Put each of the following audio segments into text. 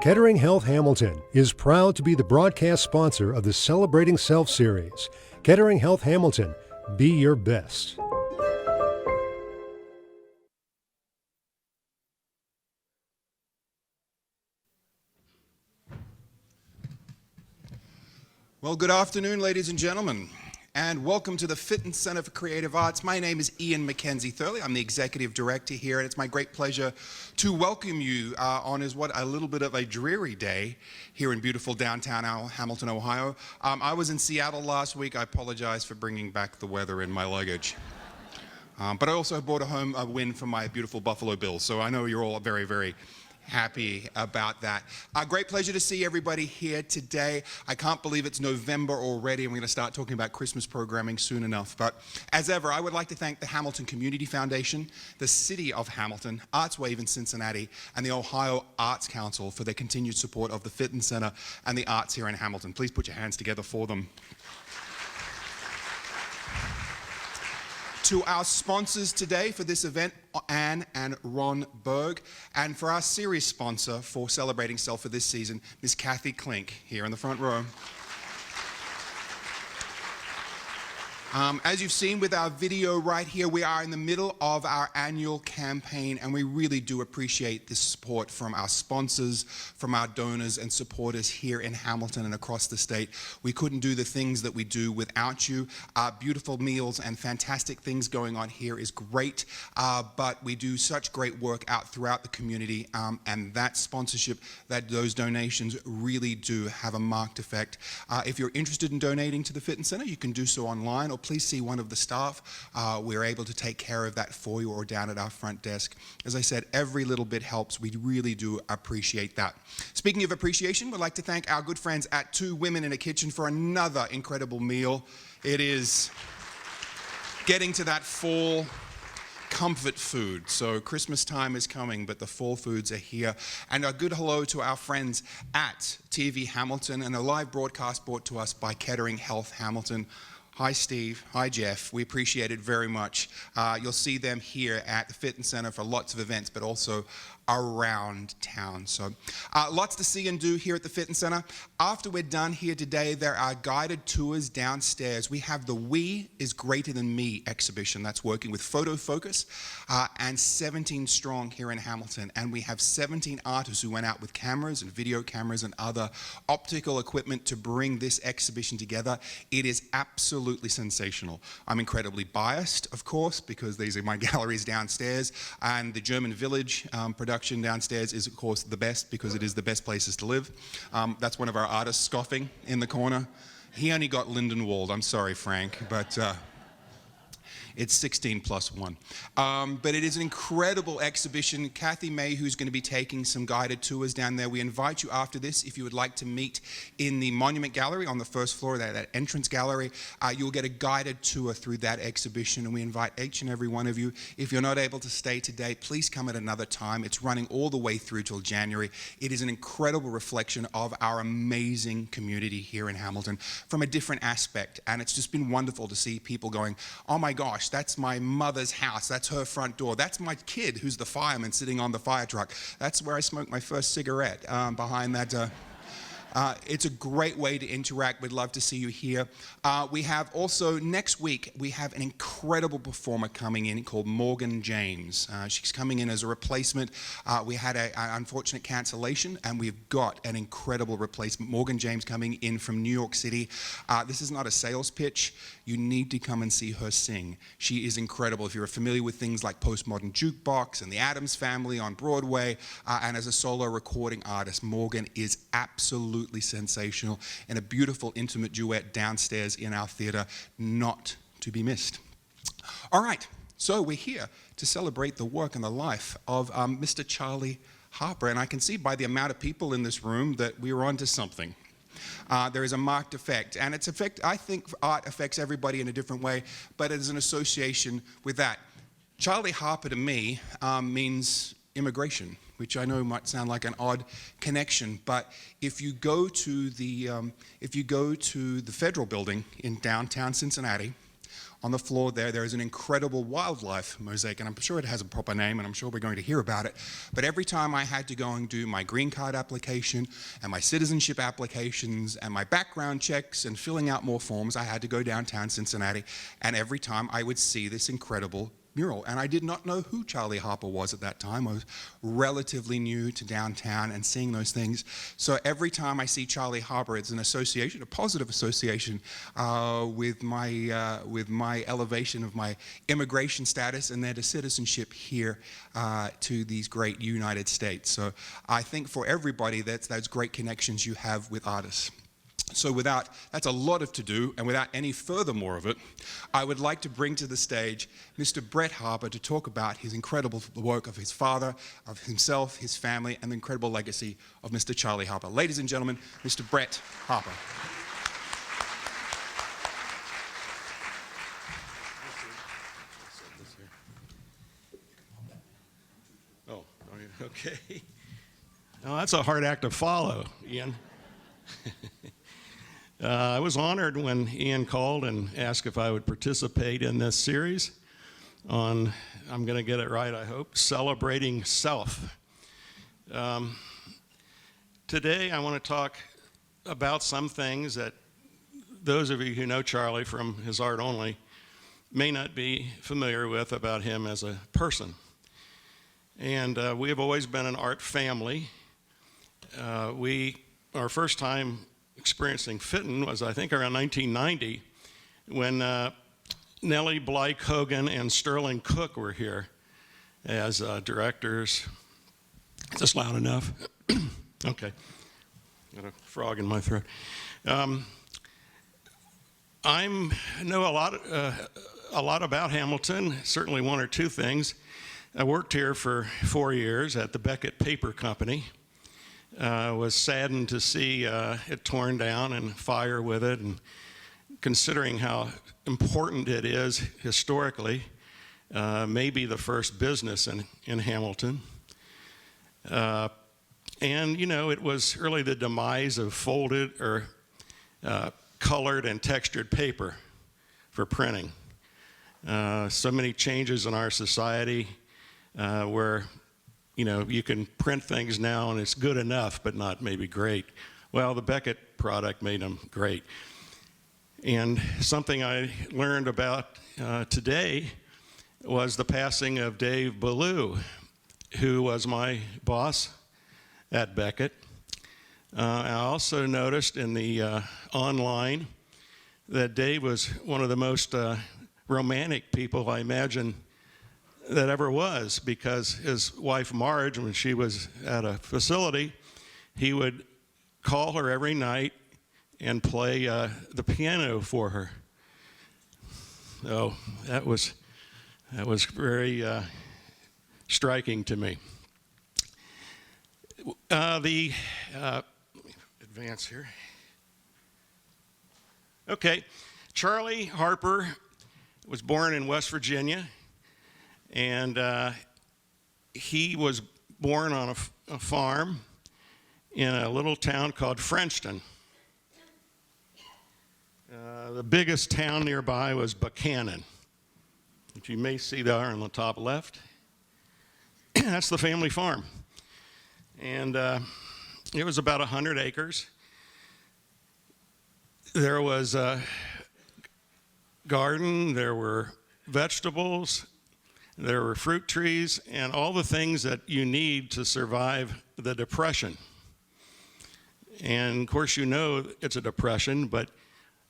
Kettering Health Hamilton is proud to be the broadcast sponsor of the Celebrating Self series. Kettering Health Hamilton, be your best. Well, good afternoon, ladies and gentlemen, and welcome to the Fitton Center for Creative Arts. My name is Ian Mackenzie Thurley. I'm the executive director here, and it's my great pleasure to welcome you on a little bit of a dreary day here in beautiful downtown Hamilton, Ohio. I was in Seattle last week. I apologize for bringing back the weather in my luggage. But I also brought home a win for my beautiful Buffalo Bills, so I know you're all very, very happy about that. Great pleasure to see everybody here today. I can't believe it's November already, and we're going to start talking about Christmas programming soon enough. But as ever, I would like to thank the Hamilton Community Foundation, the City of Hamilton, Arts Wave in Cincinnati, and the Ohio Arts Council for their continued support of the Fitton Center and the arts here in Hamilton. Please put your hands together for them. To our sponsors today for this event, Anne and Ron Berg, and for our series sponsor for Celebrating Self for this season, Ms. Kathy Klink, here in the front row. As you've seen with our video right here, we are in the middle of our annual campaign, and we really do appreciate the support from our sponsors, from our donors and supporters here in Hamilton and across the state. We couldn't do the things that we do without you. Beautiful meals and fantastic things going on here is great, but we do such great work out throughout the community, and that sponsorship, those donations really do have a marked effect. If you're interested in donating to the Fitton Center, you can do so online, or please see one of the staff. We're able to take care of that for you or down at our front desk. As I said, every little bit helps. We really do appreciate that. Speaking of appreciation, we'd like to thank our good friends at Two Women in a Kitchen for another incredible meal. It is getting to that fall comfort food. So Christmas time is coming, but the fall foods are here. And a good hello to our friends at TV Hamilton and a live broadcast brought to us by Kettering Health Hamilton. Hi, Steve. Hi, Jeff. We appreciate it very much. You'll see them here at the Fitton Center for lots of events, but also around town. So lots to see and do here at the Fitton Center. After we're done here today, there are guided tours downstairs. We have the We is Greater Than Me exhibition that's working with Photo Focus and 17 Strong here in Hamilton. And we have 17 artists who went out with cameras and video cameras and other optical equipment to bring this exhibition together. It is absolutely sensational. I'm incredibly biased, of course, because these are my galleries downstairs, and the German Village production downstairs is, of course, the best because it is the best places to live. That's one of our artists scoffing in the corner. He only got Lindenwald. I'm sorry, Frank, but it's 16 plus 1. But it is an incredible exhibition. Kathy May, who's going to be taking some guided tours down there. We invite you after this, if you would like to meet in the Monument Gallery on the first floor, that entrance gallery. You'll get a guided tour through that exhibition, and we invite each and every one of you. If you're not able to stay today, please come at another time. It's running all the way through till January. It is an incredible reflection of our amazing community here in Hamilton from a different aspect, and it's just been wonderful to see people going, oh my gosh, that's my mother's house, that's her front door, that's my kid who's the fireman sitting on the fire truck, that's where I smoked my first cigarette behind that. It's a great way to interact. We'd love to see you here. We have also, next week, we have an incredible performer coming in called Morgan James. She's coming in as a replacement. We had an unfortunate cancellation, and we've got an incredible replacement. Morgan James coming in from New York City. This is not a sales pitch. You need to come and see her sing. She is incredible. If you're familiar with things like Postmodern Jukebox and the Addams Family on Broadway, and as a solo recording artist, Morgan is absolutely sensational, and a beautiful intimate duet downstairs in our theater, not to be missed. All right, so we're here to celebrate the work and the life of Mr. Charley Harper, and I can see by the amount of people in this room that we're onto something. There is a marked effect, and its effect, I think art affects everybody in a different way, but it is an association with that. Charley Harper to me means immigration, which I know might sound like an odd connection, but if you go to the Federal Building in downtown Cincinnati, On the floor there is an incredible wildlife mosaic, and I'm sure it has a proper name, and I'm sure we're going to hear about it. But every time I had to go and do my green card application and my citizenship applications and my background checks and filling out more forms, I had to go downtown Cincinnati, and every time I would see this incredible mural. And I did not know who Charley Harper was at that time. I was relatively new to downtown and seeing those things. So every time I see Charley Harper, it's an association, a positive association with my elevation of my immigration status and then to citizenship here to these great United States. So I think for everybody, that's great connections you have with artists. So that's a lot of to do, and without any furthermore of it, I would like to bring to the stage Mr. Brett Harper to talk about his incredible work of his father, of himself, his family, and the incredible legacy of Mr. Charley Harper. Ladies and gentlemen, Mr. Brett Harper. Oh, okay. Oh, that's a hard act to follow, Ian. I was honored when Ian called and asked if I would participate in this series on, I'm going to get it right, I hope, Celebrating Self. Today I want to talk about some things that those of you who know Charley from his art only may not be familiar with about him as a person. And we have always been an art family. Our first time experiencing fitting was, I think, around 1990 when Nellie Bly Hogan and Sterling Cook were here as directors. Is this loud enough? Okay. Got a frog in my throat. I know a lot about Hamilton, certainly one or two things. I worked here for 4 years at the Beckett Paper Company. Was saddened to see it torn down and fire with it, and considering how important it is historically, maybe the first business in Hamilton. And, you know, it was really the demise of folded or colored and textured paper for printing. So many changes in our society where you know, you can print things now and it's good enough, but not maybe great. Well, the Beckett product made them great. And something I learned about today was the passing of Dave Ballou, who was my boss at Beckett. I also noticed in the online that Dave was one of the most romantic people I imagine that ever was, because his wife Marge, when she was at a facility, he would call her every night and play the piano for her. So that was very striking to me. Let me advance here. Okay, Charley Harper was born in West Virginia. And he was born on a farm in a little town called Frenchton. The biggest town nearby was Buchanan, which you may see there on the top left. That's the family farm. And it was about 100 acres. There was a garden, there were vegetables, there were fruit trees, and all the things that you need to survive the Depression. And of course, you know it's a depression, but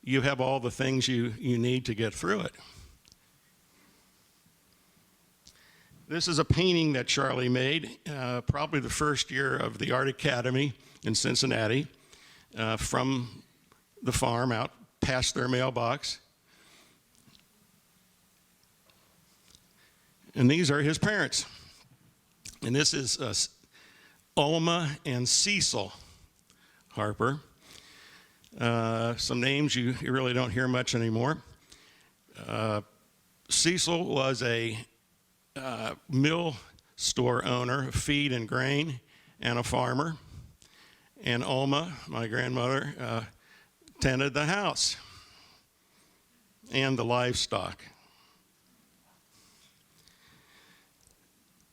you have all the things you need to get through it. This is a painting that Charley made, probably the first year of the Art Academy in Cincinnati, from the farm out past their mailbox. And these are his parents. And this is Alma and Cecil Harper. Some names you really don't hear much anymore. Cecil was a mill store owner, feed and grain, and a farmer. And Alma, my grandmother, tended the house. and the livestock.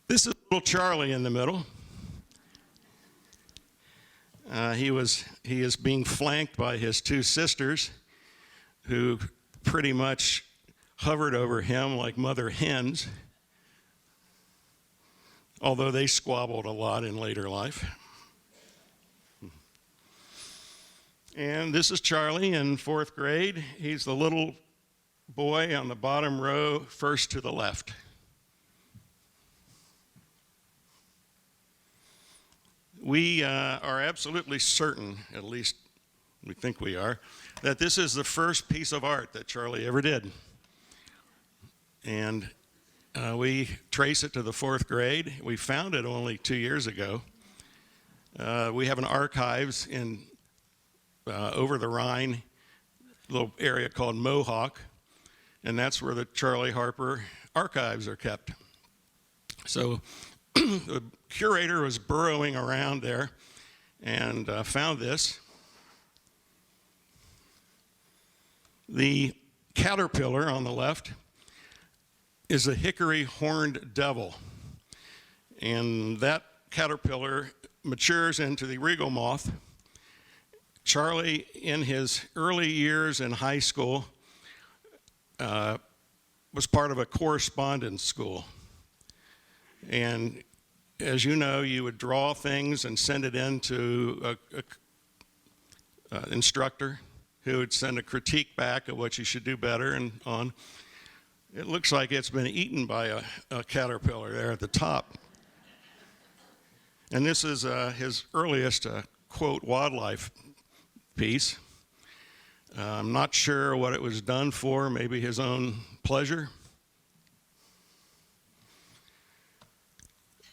This is little Charley in the middle. He is being flanked by his two sisters, who pretty much hovered over him like mother hens, although they squabbled a lot in later life. And this is Charley in 4th grade. He's the little boy on the bottom row, first to the left. We are absolutely certain, at least we think we are, that this is the first piece of art that Charley ever did. And we trace it to the 4th grade. We found it only 2 years ago. We have an archives in over the Rhine, a little area called Mohawk, and that's where the Charley Harper archives are kept. So the curator was burrowing around there and found this. The caterpillar on the left is a hickory horned devil, and that caterpillar matures into the regal moth. Charley, in his early years in high school, was part of a correspondence school. And as you know, you would draw things and send it in to an instructor who would send a critique back of what you should do better and on. It looks like it's been eaten by a caterpillar there at the top. And this is his earliest, quote, wildlife piece. I'm not sure what it was done for, maybe his own pleasure.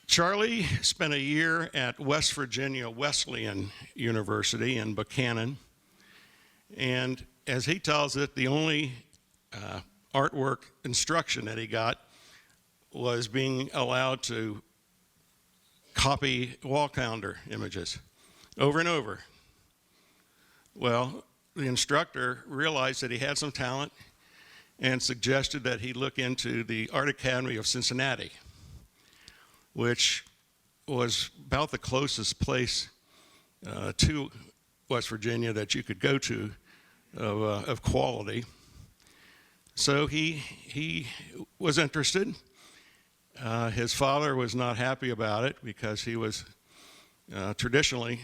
Charley spent a year at West Virginia Wesleyan University in Buchanan, and as he tells it, the only artwork instruction that he got was being allowed to copy wall calendar images over and over. Well, the instructor realized that he had some talent and suggested that he look into the Art Academy of Cincinnati, which was about the closest place to West Virginia that you could go to of quality. So he was interested. His father was not happy about it because he was traditionally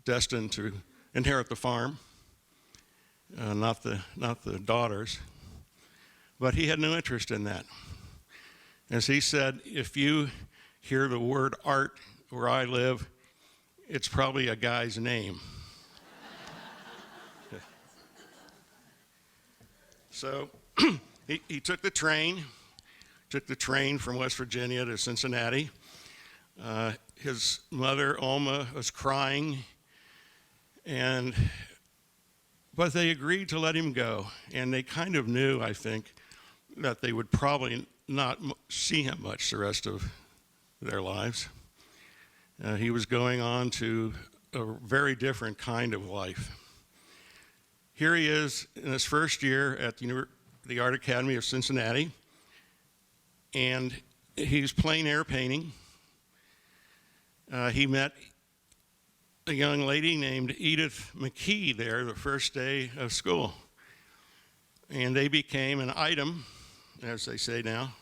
destined to inherit the farm, not the daughters. But he had no interest in that. As he said, if you hear the word art where I live, it's probably a guy's name. So he took the train from West Virginia to Cincinnati. His mother, Alma, was crying, but they agreed to let him go. And they kind of knew, I think, that they would probably not see him much the rest of their lives. He was going on to a very different kind of life. Here he is in his first year at the Art Academy of Cincinnati, and he's plein air painting. He met a young lady named Edith McKee there the first day of school, and they became an item, as they say now,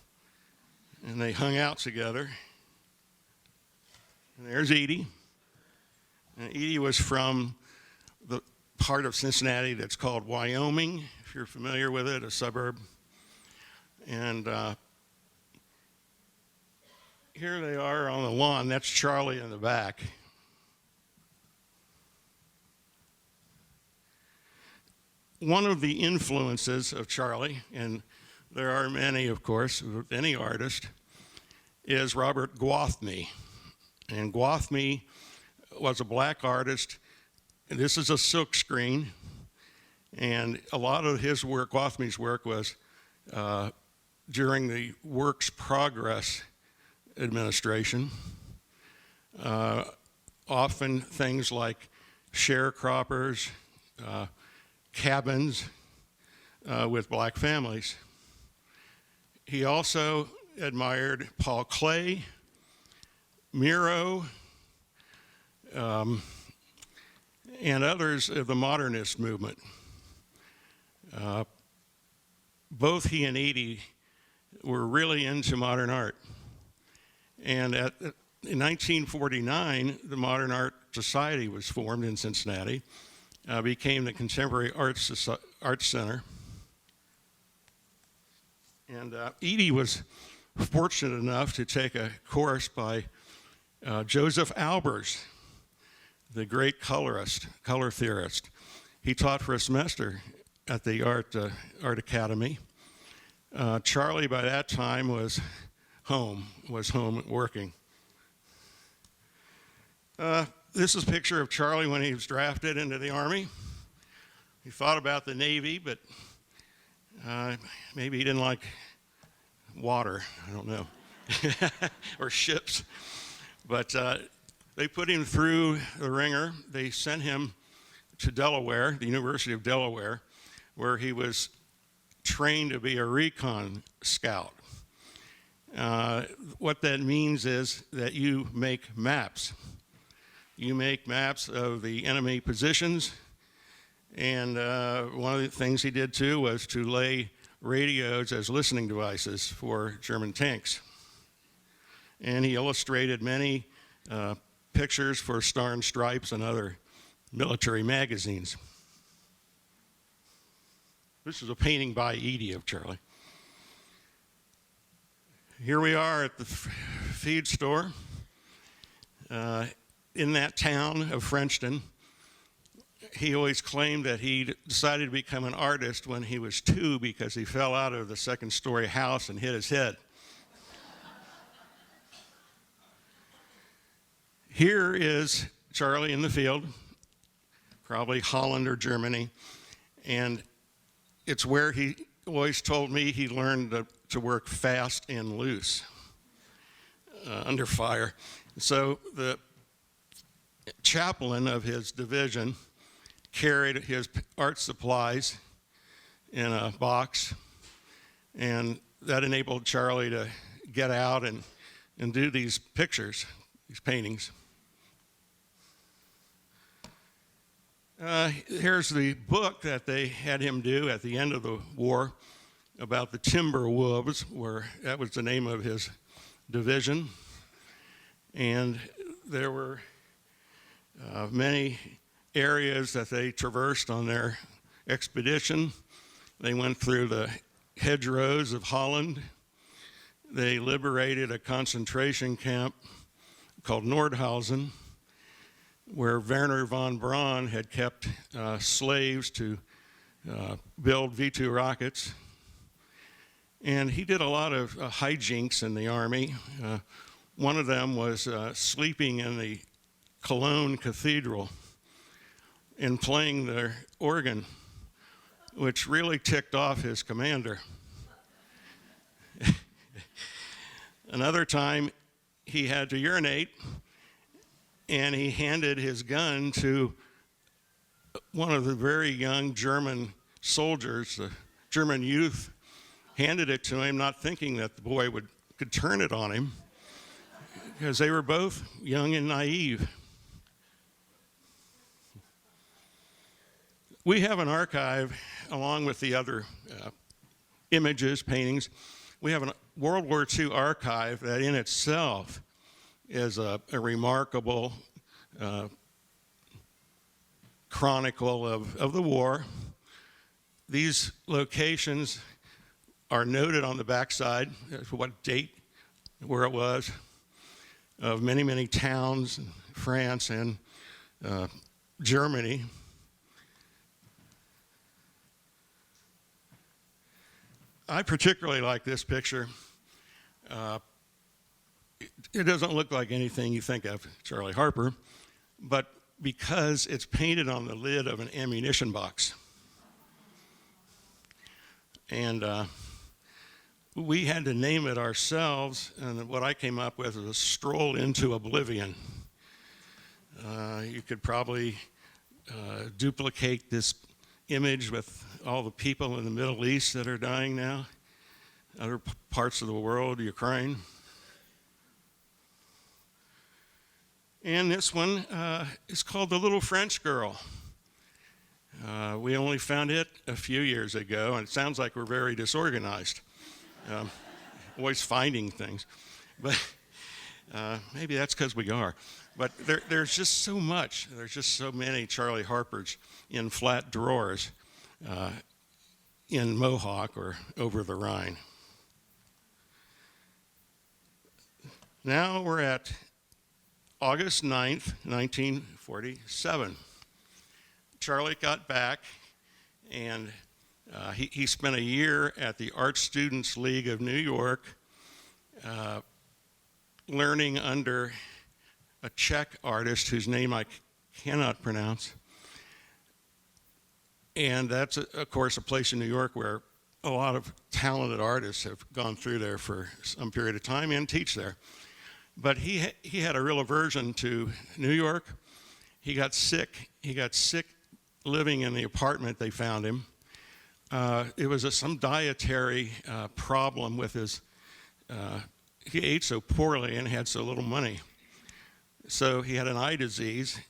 and they hung out together. And there's Edie. And Edie was from the part of Cincinnati that's called Wyoming, if you're familiar with it, a suburb. And here they are on the lawn. That's Charley in the back. One of the influences of Charley, and there are many, of course, of any artist, is Robert Gwathmey. And Gwathmey was a black artist. And this is a silk screen. And a lot of his work, Gwathmey's work, was during the Works Progress administration. Often things like sharecroppers, cabins, with black families. He also admired Paul Klee, Miro, and others of the modernist movement. Both he and Edie were really into modern art. And in 1949, the Modern Art Society was formed in Cincinnati, became the Contemporary Arts Center. And Edie was fortunate enough to take a course by Joseph Albers, the great color theorist. He taught for a semester at the Art Academy. Charley, by that time, was home working. This is a picture of Charley when he was drafted into the Army. He thought about the Navy, but maybe he didn't like water, I don't know, or ships. But they put him through the ringer. They sent him to Delaware, the University of Delaware, where he was trained to be a recon scout. What that means is that you make maps. You make maps of the enemy positions, and one of the things he did too was to lay radios as listening devices for German tanks. And he illustrated many pictures for Star and Stripes and other military magazines. This is a painting by Edie of Charley. Here we are at the feed store in that town of Frenchton. He always claimed that he decided to become an artist when he was 2 because he fell out of the second-story house and hit his head. Here is Charley in the field, probably Holland or Germany, and it's where he always told me he learned to work fast and loose under fire. So the chaplain of his division carried his art supplies in a box, and that enabled Charley to get out and do these pictures, these paintings. Here's the book that they had him do at the end of the war about the timber wolves, where that was the name of his division. And there were many areas that they traversed on their expedition. They went through the hedgerows of Holland. They liberated a concentration camp called Nordhausen, where Werner von Braun had kept slaves to build V-2 rockets. And he did a lot of hijinks in the Army. One of them was sleeping in the Cologne Cathedral and playing the organ, which really ticked off his commander. Another time, he had to urinate, and he handed his gun to one of the very young German soldiers, the German youth, handed it to him, not thinking that the boy could turn it on him, because they were both young and naive. We have an archive, along with the other images, paintings. We have a World War II archive that in itself is a remarkable chronicle of the war. These locations are noted on the backside, what date, where it was, of many, many towns in France and Germany. I particularly like this picture. It doesn't look like anything you think of Charley Harper, but because it's painted on the lid of an ammunition box. And we had to name it ourselves, and what I came up with was a stroll into oblivion. You could probably duplicate this image with all the people in the Middle East that are dying now, other parts of the world, Ukraine. And this one is called The Little French Girl. We only found it a few years ago, and it sounds like we're very disorganized, always finding things. But maybe that's because we are. But there's just so much. There's just so many Charley Harpers in flat drawers in Mohawk or over the Rhine. Now we're at August 9th, 1947. Charley got back, and he spent a year at the Art Students League of New York learning under a Czech artist whose name I cannot pronounce. And that's, of course, a place in New York where a lot of talented artists have gone through there for some period of time and teach there. But he had a real aversion to New York. He got sick. He got sick living in the apartment they found him. It was some dietary problem with his, he ate so poorly and had so little money. So he had an eye disease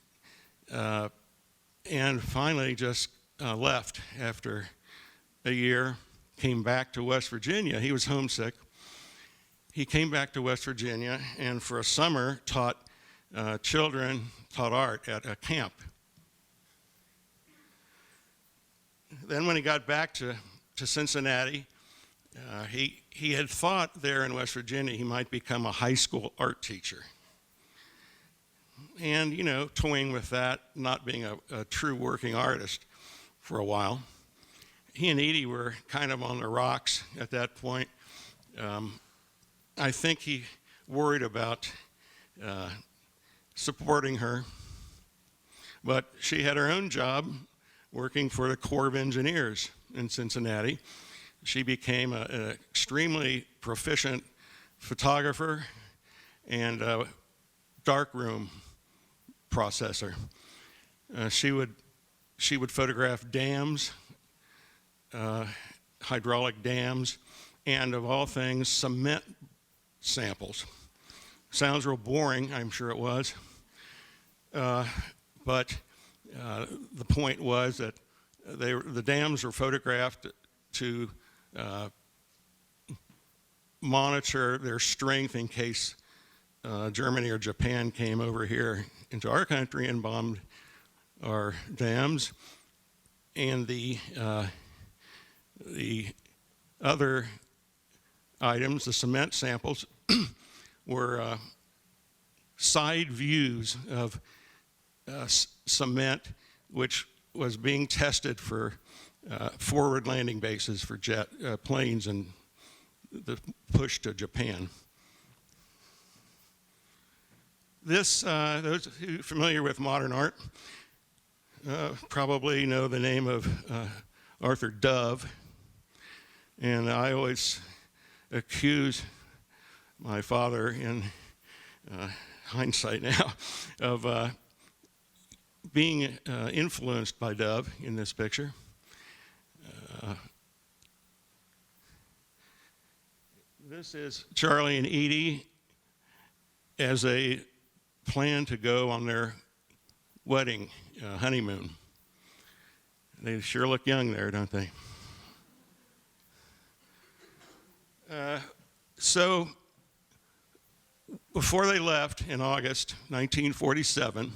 and finally just left after a year, came back to West Virginia. He was homesick. He came back to West Virginia and for a summer taught art at a camp. Then when he got back to Cincinnati, he had thought there in West Virginia he might become a high school art teacher. And, you know, toying with that, not being a true working artist for a while. He and Edie were kind of on the rocks at that point. I think he worried about supporting her, but she had her own job working for the Corps of Engineers in Cincinnati. She became an extremely proficient photographer and darkroom processor. She would photograph dams, hydraulic dams, and of all things, cement samples. Sounds real boring, I'm sure it was. But the point was that the dams were photographed to monitor their strength in case Germany or Japan came over here into our country and bombed our dams. And the other items, the cement samples, were side views of cement, which was being tested for forward landing bases for jet planes and the push to Japan. This, those who are familiar with modern art probably know the name of Arthur Dove, and I always accuse my father, in hindsight now, of being influenced by Dove in this picture. This is Charley and Edie as they plan to go on their wedding honeymoon. They sure look young there, don't they? So before they left in August 1947,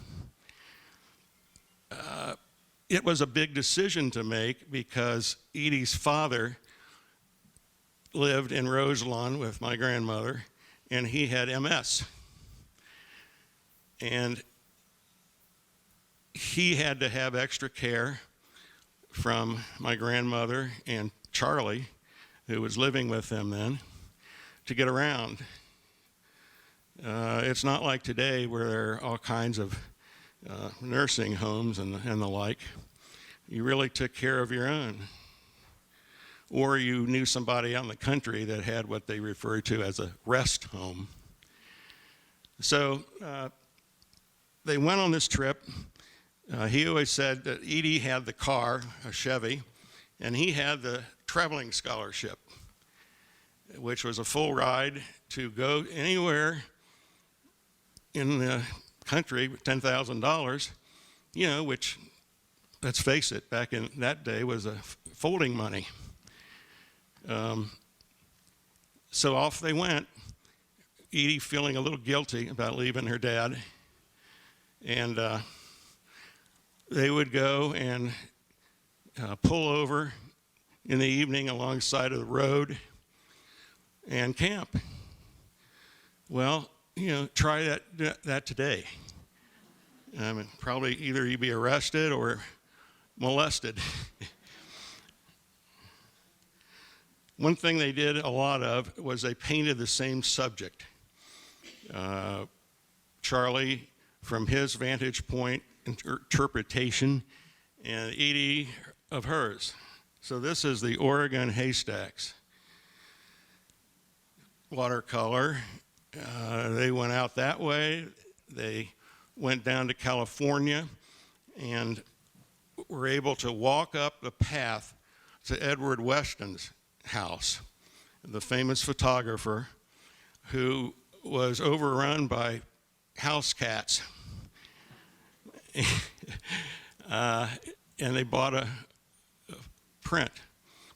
it was a big decision to make because Edie's father lived in Roselawn with my grandmother, and he had MS. And he had to have extra care from my grandmother and Charley, who was living with them then, to get around. It's not like today where there are all kinds of nursing homes and the like. You really took care of your own. Or you knew somebody out in the country that had what they refer to as a rest home. So they went on this trip. He always said that Edie had the car, a Chevy, and he had the traveling scholarship, which was a full ride to go anywhere in the country with $10,000, you know, which, let's face it, back in that day was a folding money. So off they went, Edie feeling a little guilty about leaving her dad. And they would go and pull over in the evening alongside of the road and camp. Well, you know, try that today. I mean, probably either you'd be arrested or molested. One thing they did a lot of was they painted the same subject. Charley, from his vantage point, interpretation, and Edie of hers. So this is the Oregon haystacks. Watercolor. They went out that way. They went down to California and were able to walk up the path to Edward Weston's house, the famous photographer who was overrun by house cats. And they bought a print,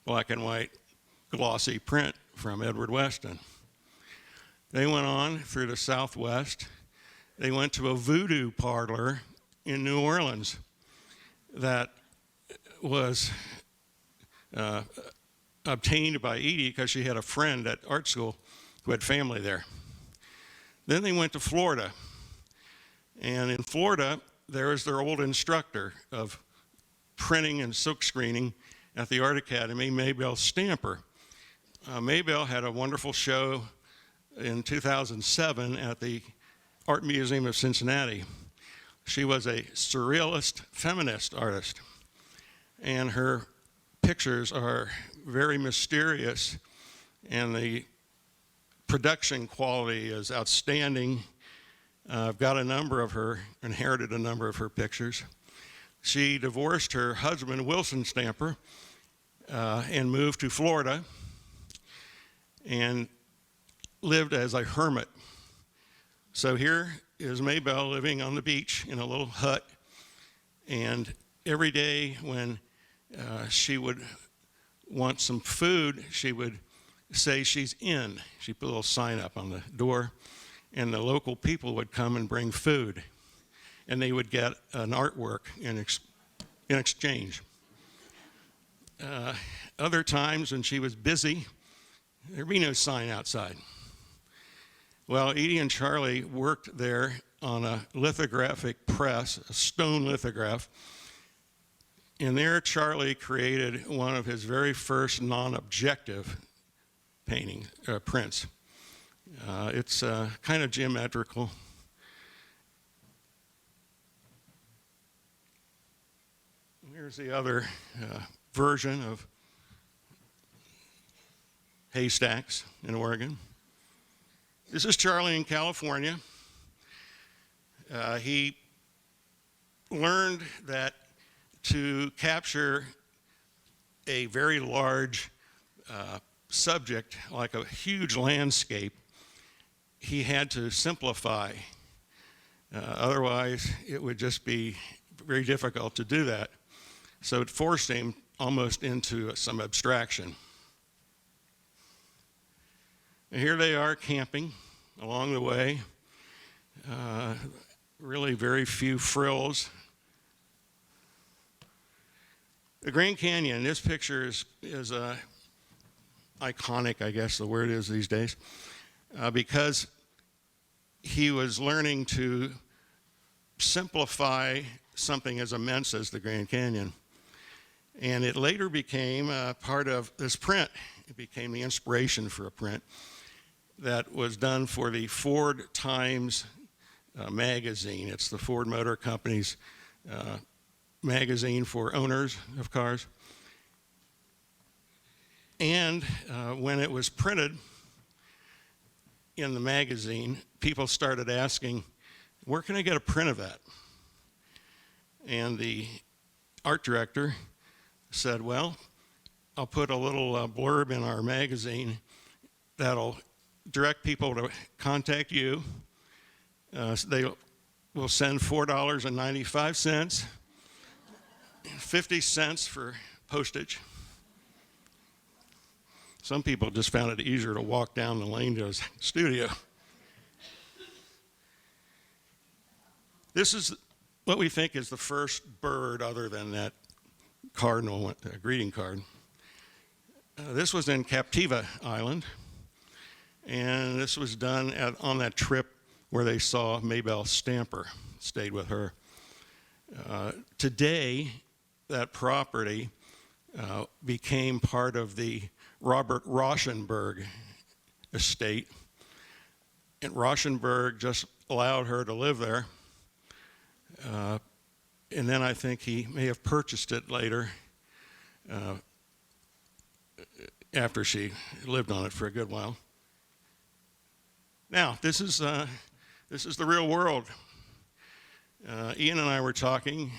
black and white, glossy print from Edward Weston. They went on through the Southwest. They went to a voodoo parlor in New Orleans that was obtained by Edie because she had a friend at art school who had family there. Then they went to Florida. And in Florida, there was their old instructor of printing and silk screening at the Art Academy, Maybelle Stamper. Maybelle had a wonderful show in 2007 at the Art Museum of Cincinnati. She was a surrealist feminist artist, and her pictures are very mysterious, and the production quality is outstanding. I've got inherited a number of her pictures. She divorced her husband, Wilson Stamper, and moved to Florida and lived as a hermit. So here is Maybelle living on the beach in a little hut, and every day when she would want some food, she would say she's in. She put a little sign up on the door, and the local people would come and bring food, and they would get an artwork in exchange. Other times when she was busy, there'd be no sign outside. Well, Edie and Charley worked there on a lithographic press, a stone lithograph, and there Charley created one of his very first non-objective prints. It's kind of geometrical. Here's the other version of haystacks in Oregon. This is Charley in California. He learned that to capture a very large subject, like a huge landscape, he had to simplify. Otherwise, it would just be very difficult to do that. So it forced him almost into some abstraction. And here they are camping along the way. Really very few frills. The Grand Canyon, this picture is iconic, I guess the word is these days, because he was learning to simplify something as immense as the Grand Canyon. And it later became part of this print. It became the inspiration for a print that was done for the Ford Times magazine. It's the Ford Motor Company's magazine for owners of cars. And when it was printed in the magazine, people started asking, where can I get a print of that? And the art director said, well, I'll put a little blurb in our magazine that'll direct people to contact you. They will send $4.95, 50 cents for postage. Some people just found it easier to walk down the lane to his studio. This is what we think is the first bird other than that cardinal greeting card. This was in Captiva Island, and this was done on that trip where they saw Maybelle Stamper, stayed with her. Today, that property became part of the Robert Rauschenberg estate, and Rauschenberg just allowed her to live there. And then I think he may have purchased it later after she lived on it for a good while. Now, this is the real world. Ian and I were talking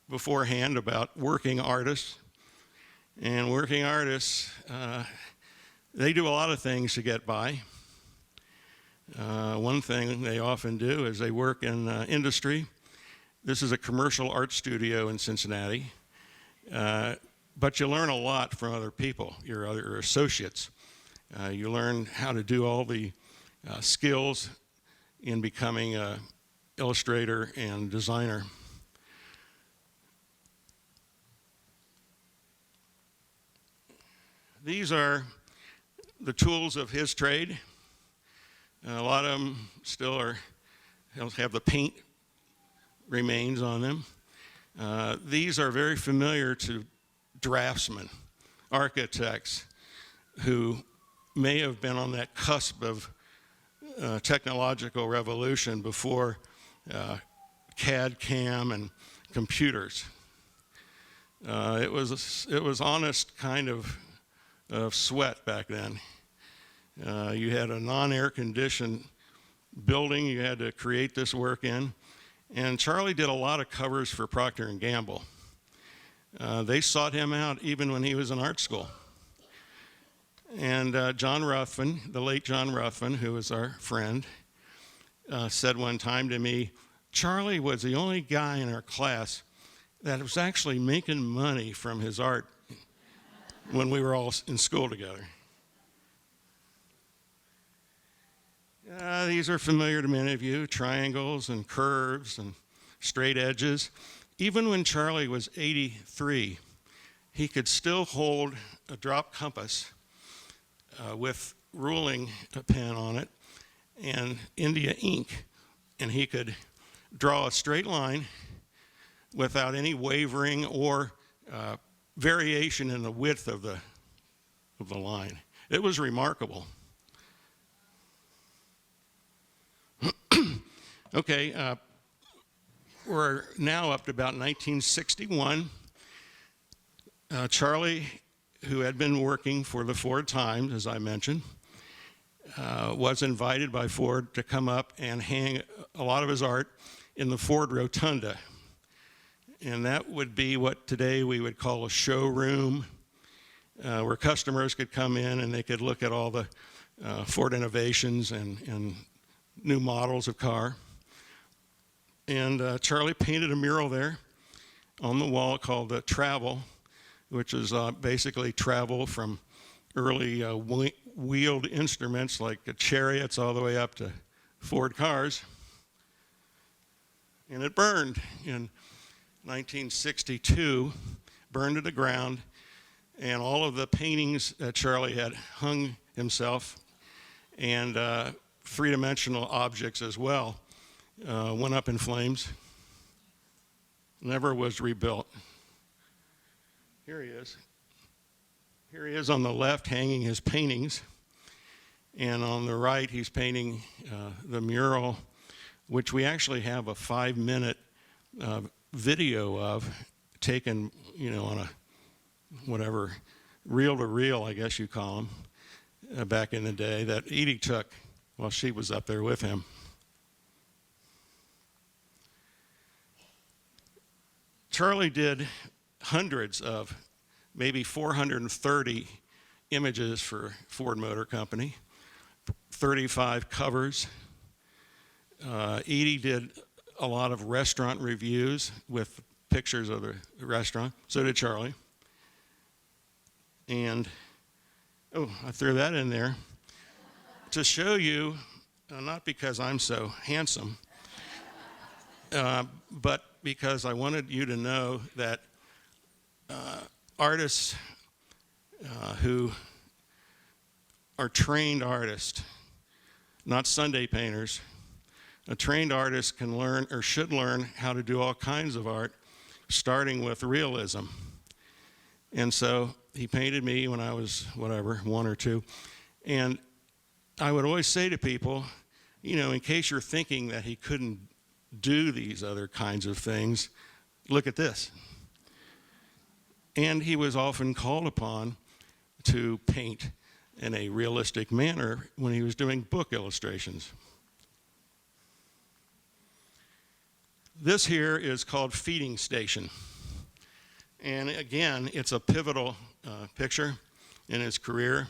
beforehand about working artists. And working artists, they do a lot of things to get by. One thing they often do is they work in industry. This is a commercial art studio in Cincinnati. But you learn a lot from other people, your other associates. You learn how to do all the skills in becoming an illustrator and designer. These are the tools of his trade. A lot of them still have the paint remains on them. These are very familiar to draftsmen, architects who may have been on that cusp of technological revolution before CAD, CAM, and computers. It was honest kind of sweat back then. You had a non-air conditioned building you had to create this work in, and Charley did a lot of covers for Procter & Gamble. They sought him out even when he was in art school. And John Ruthven, the late John Ruthven, who was our friend, said one time to me, Charley was the only guy in our class that was actually making money from his art when we were all in school together. These are familiar to many of you, triangles and curves and straight edges. Even when Charley was 83, he could still hold a drop compass with ruling pen on it and India ink, and he could draw a straight line without any wavering or variation in the width of the line. It was remarkable. Okay, we're now up to about 1961. Charley, who had been working for the Ford Times, as I mentioned, was invited by Ford to come up and hang a lot of his art in the Ford Rotunda. And that would be what today we would call a showroom, where customers could come in and they could look at all the Ford innovations and new models of car. And Charley painted a mural there on the wall called Travel, which is basically travel from early wheeled instruments like chariots all the way up to Ford cars. And it burned in 1962, burned to the ground, and all of the paintings that Charley had hung himself and three-dimensional objects as well went up in flames. Never was rebuilt. Here he is. Here he is on the left hanging his paintings, and on the right he's painting the mural, which we actually have a 5-minute video of, taken, on a whatever, reel-to-reel, I guess you call them, back in the day, that Edie took while she was up there with him. Charley did hundreds of, maybe 430 images for Ford Motor Company, 35 covers. Edie did a lot of restaurant reviews with pictures of the restaurant. So did Charley. And, oh, I threw that in there to show you, not because I'm so handsome, but because I wanted you to know that artists who are trained artists, not Sunday painters, a trained artist can learn or should learn how to do all kinds of art, starting with realism. And so he painted me when I was, whatever, 1 or 2. And I would always say to people, you know, in case you're thinking that he couldn't do these other kinds of things, look at this. And he was often called upon to paint in a realistic manner when he was doing book illustrations. This here is called Feeding Station. And again, it's a pivotal picture in his career.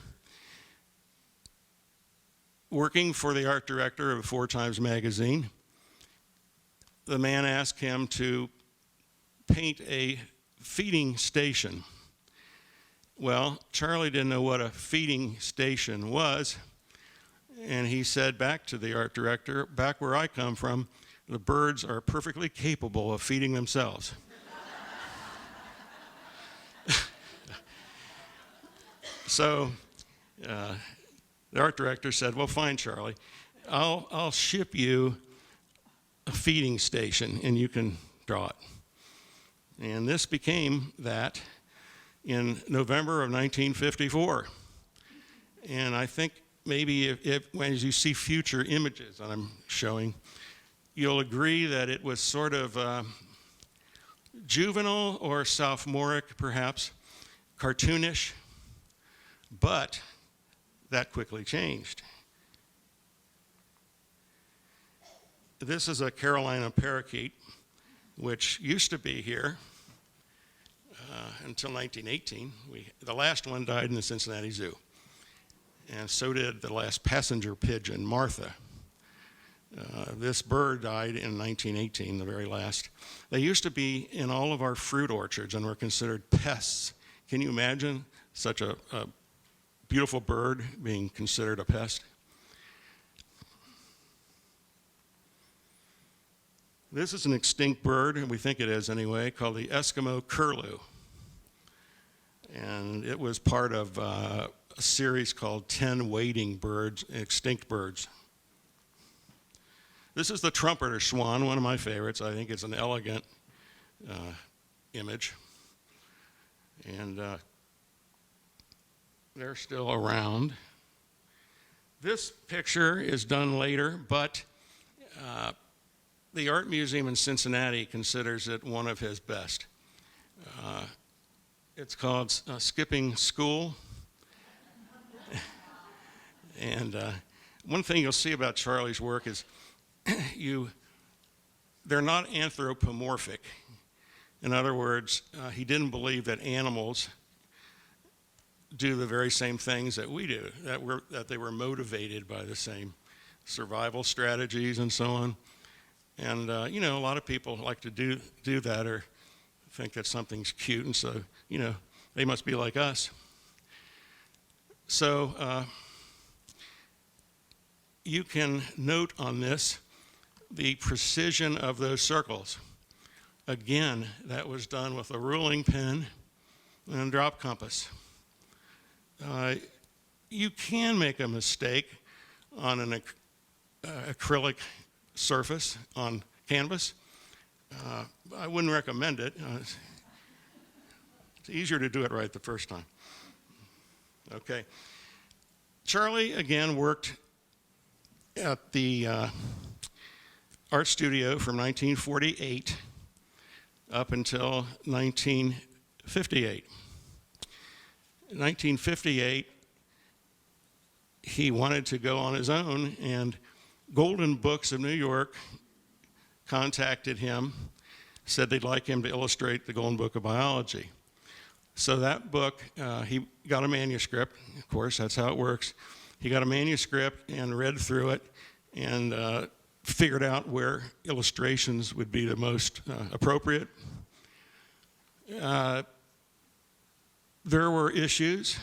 Working for the art director of 4 Times magazine, the man asked him to paint a feeding station. Well, Charley didn't know what a feeding station was, and he said back to the art director, back where I come from, the birds are perfectly capable of feeding themselves. So the art director said, well, fine, Charley, I'll ship you a feeding station and you can draw it. And this became that in November of 1954. And I think maybe if as you see future images that I'm showing, you'll agree that it was sort of juvenile or sophomoric, perhaps, cartoonish, but that quickly changed. This is a Carolina parakeet, which used to be here until 1918. The last one died in the Cincinnati Zoo. And so did the last passenger pigeon, Martha. This bird died in 1918, the very last. They used to be in all of our fruit orchards and were considered pests. Can you imagine such a beautiful bird being considered a pest? This is an extinct bird, and we think it is anyway, called the Eskimo curlew. And it was part of a series called 10 Wading Birds, Extinct Birds. This is the trumpeter swan, one of my favorites. I think it's an elegant image. And they're still around. This picture is done later, but the Art Museum in Cincinnati considers it one of his best. It's called Skipping School. And one thing you'll see about Charley's work is they're not anthropomorphic. In other words, he didn't believe that animals do the very same things that we do, that they were motivated by the same survival strategies and so on. And you know, a lot of people like to do that or think that something's cute, and so, you know, they must be like us. So you can note on this the precision of those circles. Again, that was done with a ruling pen and a drop compass. You can make a mistake on an acrylic surface on canvas. I wouldn't recommend it. It's easier to do it right the first time. Okay. Charley, again, worked at the art studio from 1948 up until 1958. In 1958, he wanted to go on his own, and Golden Books of New York contacted him said they'd like him to illustrate the Golden Book of Biology. So that book, he got a manuscript. Of course, that's how it works. He got a manuscript and read through it and figured out where illustrations would be the most appropriate. There were issues.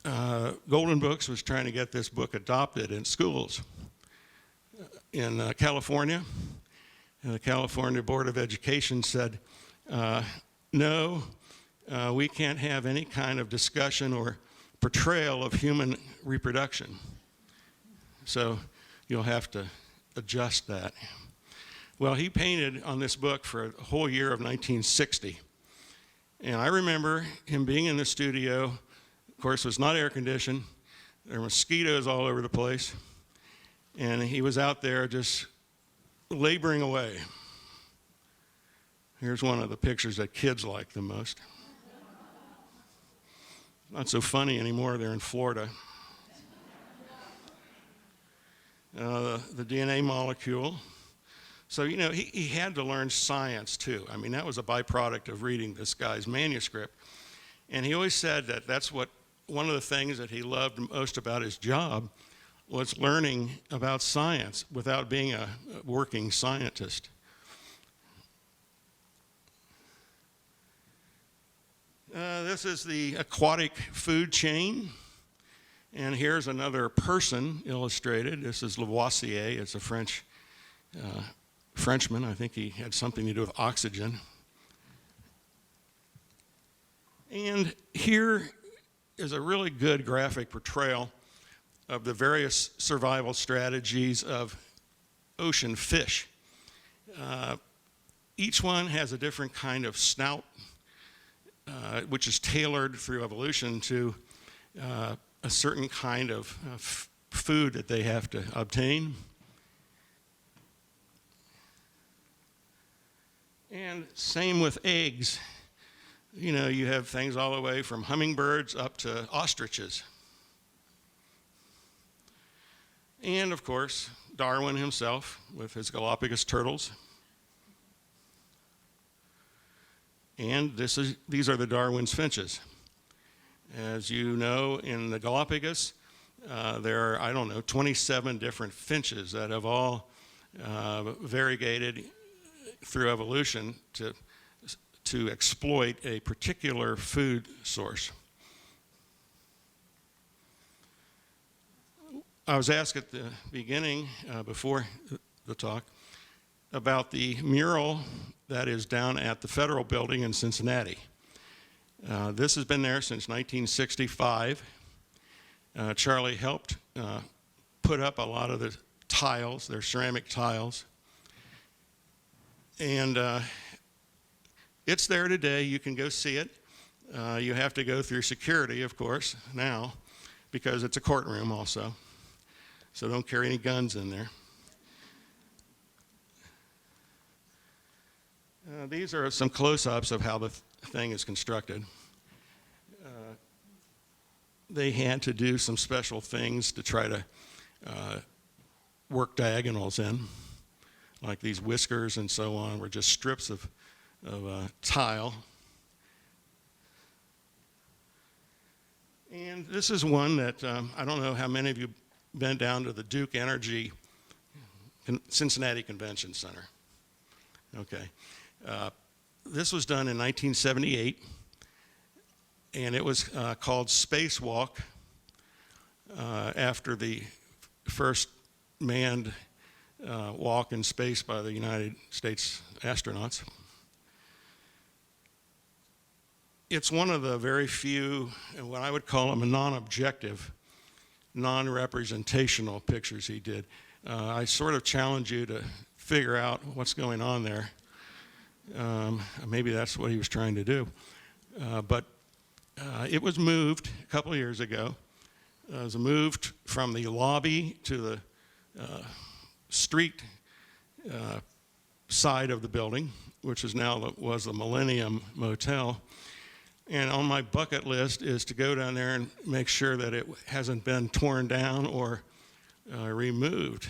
Golden Books was trying to get this book adopted in schools in California. And the California Board of Education said, no, we can't have any kind of discussion or portrayal of human reproduction. So you'll have to adjust that. Well, he painted on this book for a whole year of 1960. And I remember him being in the studio. Of course, it was not air conditioned. There were mosquitoes all over the place. And he was out there just laboring away. Here's one of the pictures that kids like the most. Not so funny anymore, they're in Florida. The DNA molecule. So, you know, he had to learn science too. I mean, that was a byproduct of reading this guy's manuscript. And he always said that that's what one of the things that he loved most about his job was learning about science without being a working scientist. This is the aquatic food chain. And here's another person illustrated. This is Lavoisier. It's a Frenchman. I think he had something to do with oxygen. And here is a really good graphic portrayal of the various survival strategies of ocean fish. Each one has a different kind of snout, which is tailored through evolution to a certain kind of food that they have to obtain. And same with eggs. You know, you have things all the way from hummingbirds up to ostriches. And of course, Darwin himself with his Galapagos turtles. And these are the Darwin's finches. As you know, in the Galapagos, there are, I don't know, 27 different finches that have all variegated through evolution to exploit a particular food source. I was asked at the beginning, before the talk, about the mural that is down at the Federal Building in Cincinnati. This has been there since 1965. Charley helped put up a lot of the tiles, they're ceramic tiles. And it's there today. You can go see it. You have to go through security, of course, now, because it's a courtroom also. So don't carry any guns in there. These are some close-ups of how the thing is constructed. They had to do some special things to try to work diagonals in, like these whiskers and so on were just strips of tile. And this is one that I don't know how many of you been down to the Duke Energy Cincinnati Convention Center. Okay. This was done in 1978, and it was called Spacewalk after the first manned walk in space by the United States astronauts. It's one of the very few, what I would call them a non-objective, non-representational pictures he did. I sort of challenge you to figure out what's going on there. Maybe that's what he was trying to do. But it was moved a couple of years ago. It was moved from the lobby to the street side of the building, which is now was the Millennium Motel. And on my bucket list is to go down there and make sure that it hasn't been torn down or removed.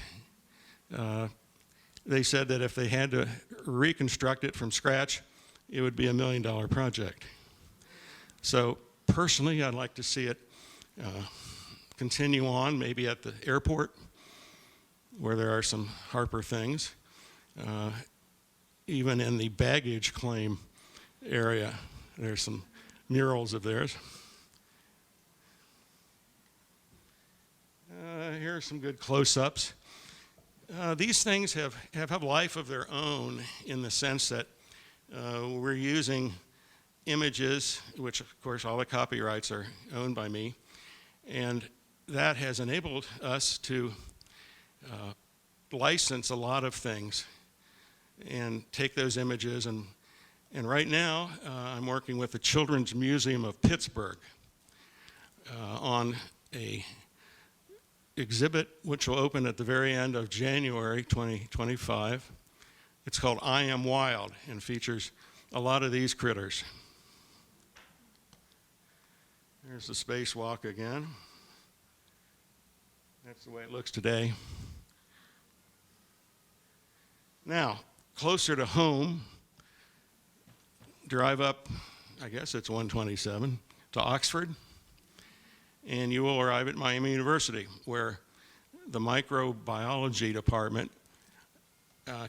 they said that if they had to reconstruct it from scratch, it would be $1 million project. So personally, I'd like to see it continue on, maybe at the airport, where there are some Harper things. Even in the baggage claim area, there's some murals of theirs. Here are some good close-ups. These things have life of their own in the sense that we're using images, which of course all the copyrights are owned by me, and that has enabled us to license a lot of things and take those images. And right now I'm working with the Children's Museum of Pittsburgh on a exhibit which will open at the very end of January 2025. It's called I Am Wild and features a lot of these critters. There's the spacewalk again. That's the way it looks today. Now, closer to home, drive up, I guess it's 127, to Oxford, and you will arrive at Miami University, where the microbiology department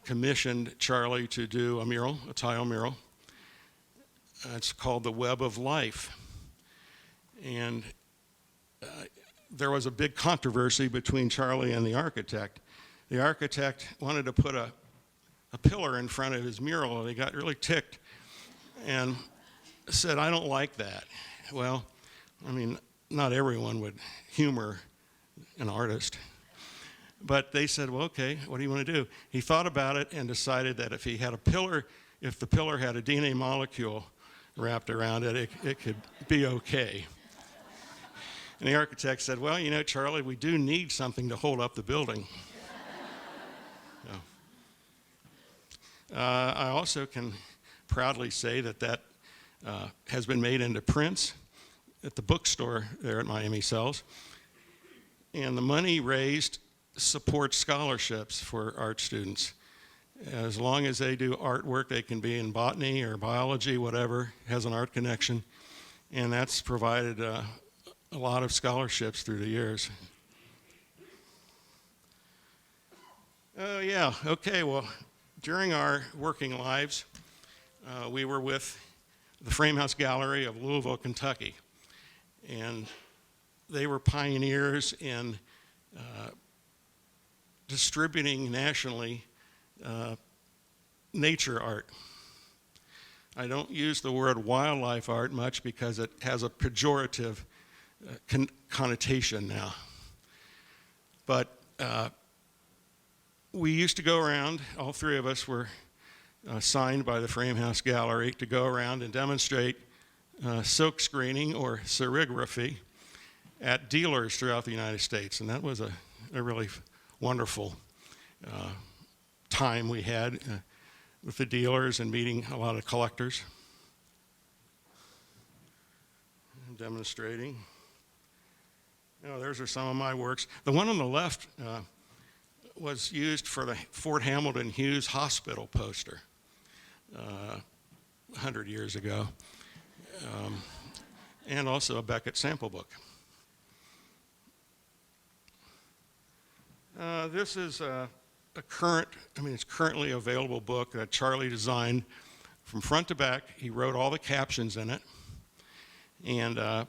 commissioned Charley to do a mural, a tile mural. It's called The Web of Life. And there was a big controversy between Charley and the architect. The architect wanted to put a pillar in front of his mural, and he got really ticked and said, "I don't like that." Well, I mean, not everyone would humor an artist. But they said, well, okay, what do you want to do? He thought about it and decided that if he had a pillar, if the pillar had a DNA molecule wrapped around it, it could be okay. And the architect said, well, you know, Charley, we do need something to hold up the building. I also can proudly say that has been made into prints at the bookstore there at Miami Cells. And the money raised supports scholarships for art students. As long as they do artwork, they can be in botany or biology, whatever, has an art connection. And that's provided a lot of scholarships through the years. Oh, yeah, okay, well, during our working lives, we were with the Framehouse Gallery of Louisville, Kentucky. And they were pioneers in distributing nationally nature art. I don't use the word wildlife art much because it has a pejorative connotation now. But we used to go around, all three of us were signed by the Framehouse Gallery to go around and demonstrate silk screening or serigraphy at dealers throughout the United States. And that was a really wonderful time we had with the dealers and meeting a lot of collectors and demonstrating. Oh, those are some of my works. The one on the left was used for the Fort Hamilton Hughes Hospital poster 100 years ago. And also a Beckett sample book. This is it's currently available book that Charley designed from front to back. He wrote all the captions in it. And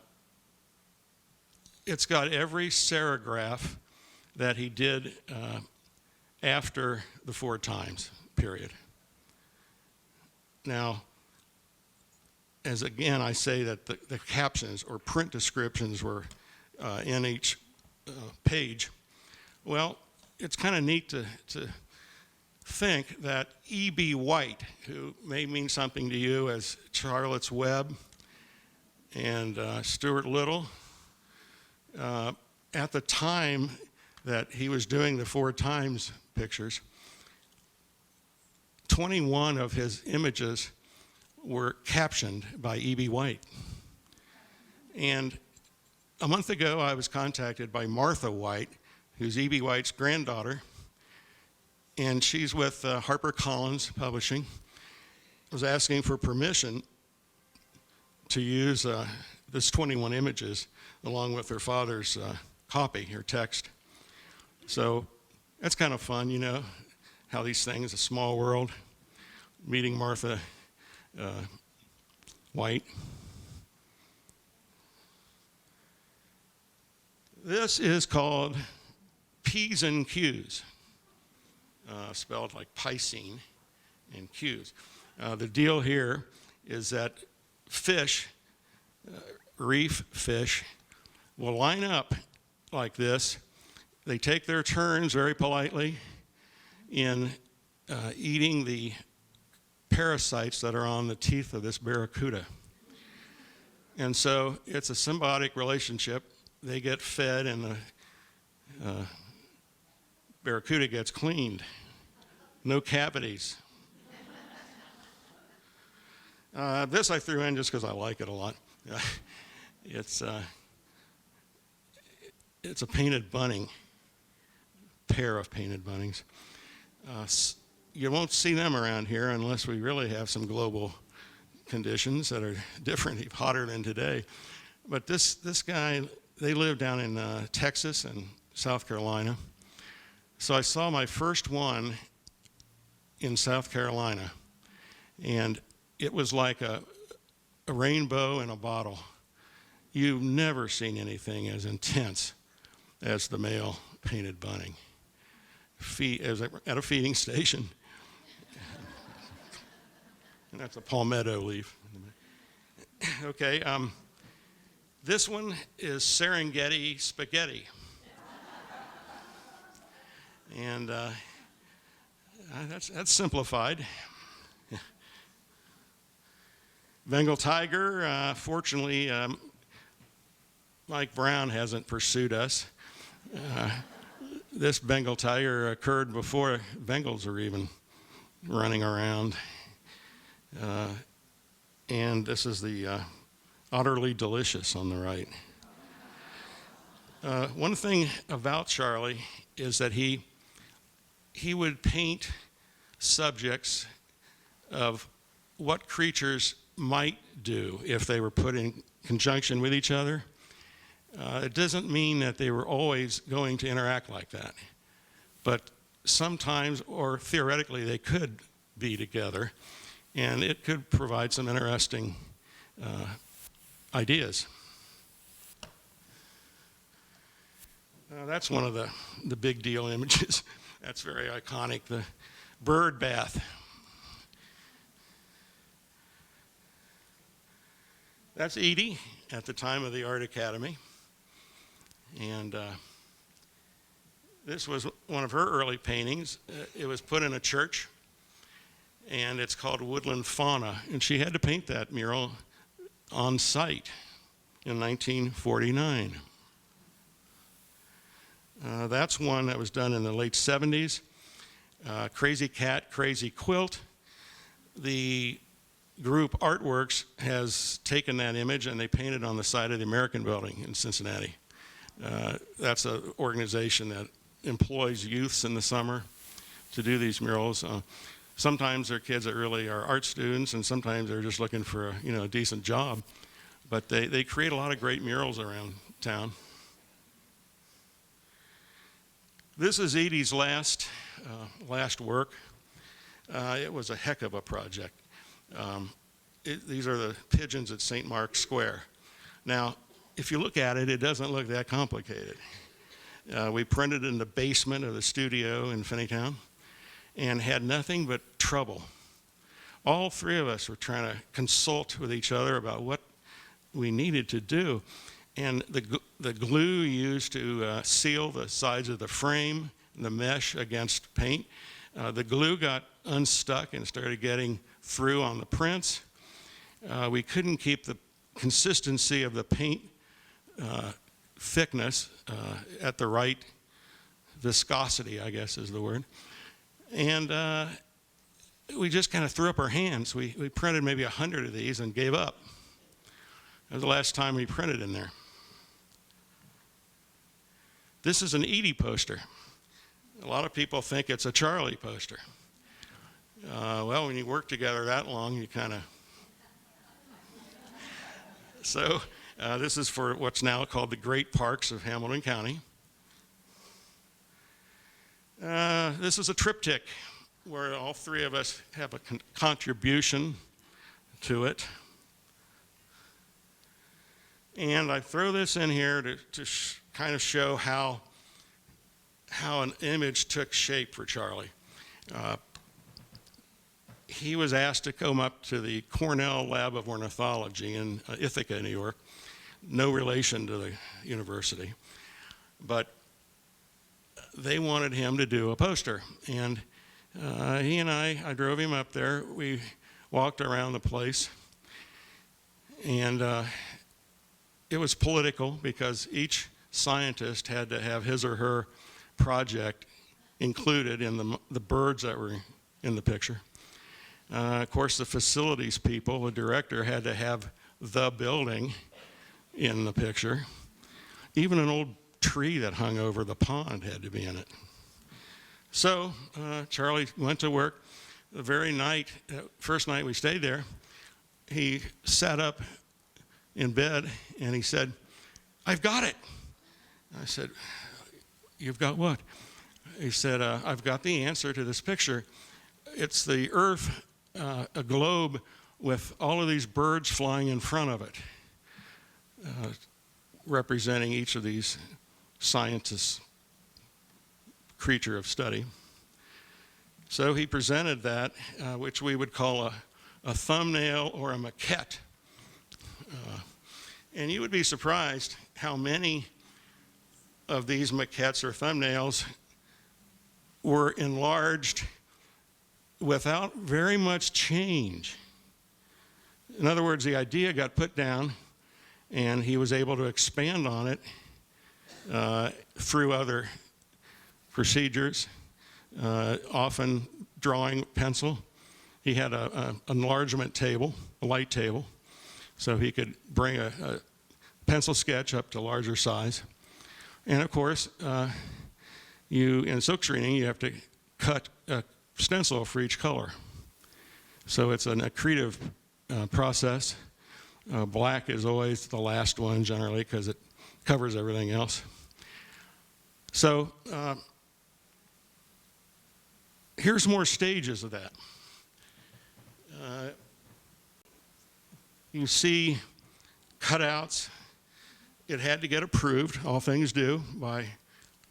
it's got every serigraph that he did after the 4 times period. Now, as again, I say that the captions or print descriptions were in each page. Well, it's kind of neat to think that E.B. White, who may mean something to you as Charlotte's Web, and Stuart Little, at the time that he was doing the 4 times pictures, 21 of his images were captioned by E.B. White. And a month ago, I was contacted by Martha White, who's E.B. White's granddaughter, and she's with Harper Publishing, was asking for permission to use this 21 images along with her father's copy, her text. So that's kind of fun, you know, how these things, a small world, meeting Martha White. This is called P's and Q's, spelled like Piscine and Q's. The deal here is that fish, reef fish, will line up like this. They take their turns very politely in eating the parasites that are on the teeth of this barracuda. And so it's a symbiotic relationship. They get fed and the barracuda gets cleaned. No cavities. This I threw in just because I like it a lot. It's a painted bunning, pair of painted bunnings. You won't see them around here unless we really have some global conditions that are different, hotter than today. But this guy, they live down in Texas and South Carolina. So I saw my first one in South Carolina, and it was like a rainbow in a bottle. You've never seen anything as intense as the male painted bunning. At a feeding station. And that's a palmetto leaf. Okay, this one is Serengeti spaghetti. And that's simplified. Bengal tiger, fortunately, Mike Brown hasn't pursued us. This Bengal tiger occurred before Bengals were even running around. And this is the utterly delicious on the right. One thing about Charley is that he would paint subjects of what creatures might do if they were put in conjunction with each other. It doesn't mean that they were always going to interact like that, but sometimes, or theoretically, they could be together, and it could provide some interesting ideas. That's one of the big deal images. That's very iconic, the bird bath. That's Edie at the time of the Art Academy. And this was one of her early paintings. It was put in a church, and it's called Woodland Fauna. And she had to paint that mural on site in 1949. That's one that was done in the late 70s. Crazy Cat, Crazy Quilt. The group Artworks has taken that image and they painted on the side of the American Building in Cincinnati. That's an organization that employs youths in the summer to do these murals. Sometimes they're kids that really are art students, and sometimes they're just looking for a decent job. But they create a lot of great murals around town. This is Edie's last work. It was a heck of a project. These are the pigeons at St. Mark's Square. Now, if you look at it, it doesn't look that complicated. We printed in the basement of the studio in Finneytown and had nothing but trouble. All three of us were trying to consult with each other about what we needed to do. And the glue used to seal the sides of the frame, the mesh against paint, the glue got unstuck and started getting through on the prints. We couldn't keep the consistency of the paint thickness at the right viscosity, I guess is the word. And we just kind of threw up our hands. We printed maybe 100 of these and gave up. That was the last time we printed in there. This is an Edie poster. A lot of people think it's a Charley poster. Well, when you work together that long, you kind of... So this is for what's now called the Great Parks of Hamilton County. This is a triptych where all three of us have a contribution to it. And I throw this in here to kind of show how an image took shape for Charley. He was asked to come up to the Cornell Lab of Ornithology in Ithaca, New York. No relation to the university. But they wanted him to do a poster. And he and I drove him up there. We walked around the place. And it was political because each scientist had to have his or her project included in the birds that were in the picture. Of course, the facilities people, the director, had to have the building in the picture. Even an old tree that hung over the pond had to be in it. So Charley went to work. The very night, first night we stayed there, he sat up in bed and he said, "I've got it." I said, "You've got what?" He said, "I've got the answer to this picture. It's the Earth, a globe with all of these birds flying in front of it, representing each of these scientists' creature of study." So he presented that, which we would call a thumbnail or a maquette. And you would be surprised how many of these maquettes or thumbnails were enlarged without very much change. In other words, the idea got put down and he was able to expand on it through other procedures, often drawing pencil. He had an enlargement table, a light table, so he could bring a pencil sketch up to larger size. And of course, in silk screening, you have to cut a stencil for each color. So it's an accretive process. Black is always the last one generally because it covers everything else. So here's more stages of that. You see cutouts. It had to get approved, all things do, by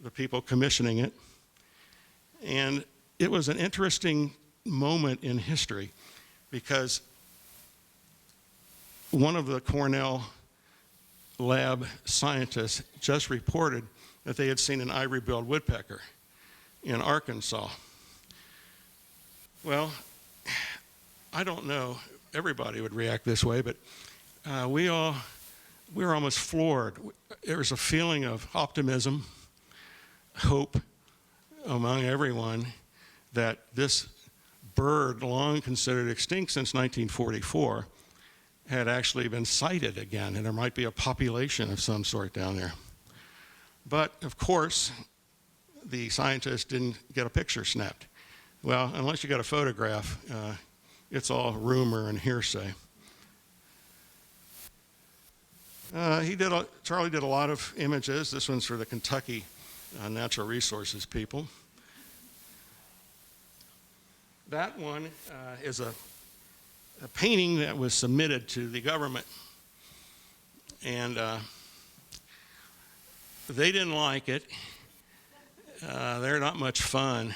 the people commissioning it. And it was an interesting moment in history because one of the Cornell lab scientists just reported that they had seen an ivory-billed woodpecker in Arkansas. Well, I don't know, everybody would react this way, but we were almost floored. There was a feeling of optimism, hope among everyone that this bird, long considered extinct since 1944, had actually been sighted again, and there might be a population of some sort down there. But of course, the scientists didn't get a picture snapped. Well, unless you got a photograph, it's all rumor and hearsay. Charley did a lot of images. This one's for the Kentucky Natural Resources people. That one is a painting that was submitted to the government. And they didn't like it. They're not much fun.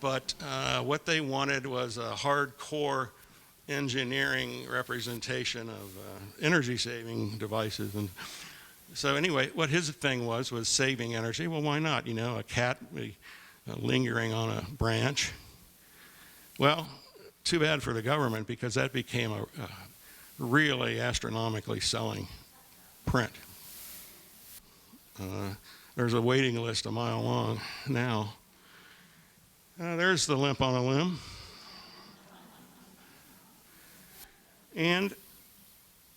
But what they wanted was a hardcore engineering representation of energy-saving devices. And so anyway, what his thing was saving energy. Well, why not? You know, a cat lingering on a branch. Well, too bad for the government because that became a really astronomically selling print. There's a waiting list a mile long now. There's the limp on a limb. And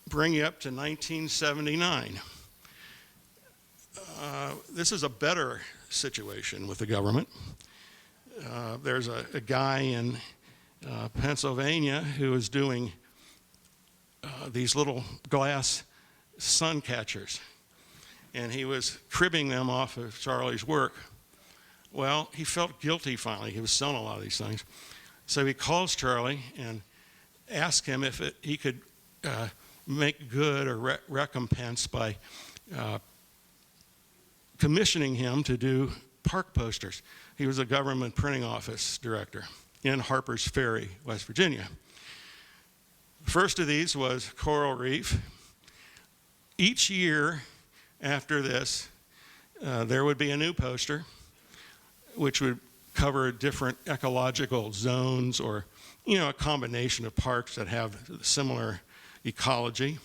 bring you up to 1979. This is a better situation with the government. There's a guy in Pennsylvania who is doing these little glass sun catchers, and he was cribbing them off of Charley's work. Well, he felt guilty finally. He was selling a lot of these things. So he calls Charley and asks him if he could make good or recompense by commissioning him to do park posters. He was a government printing office director in Harper's Ferry, West Virginia. The first of these was Coral Reef. Each year after this, there would be a new poster which would cover different ecological zones, or a combination of parks that have similar ecology.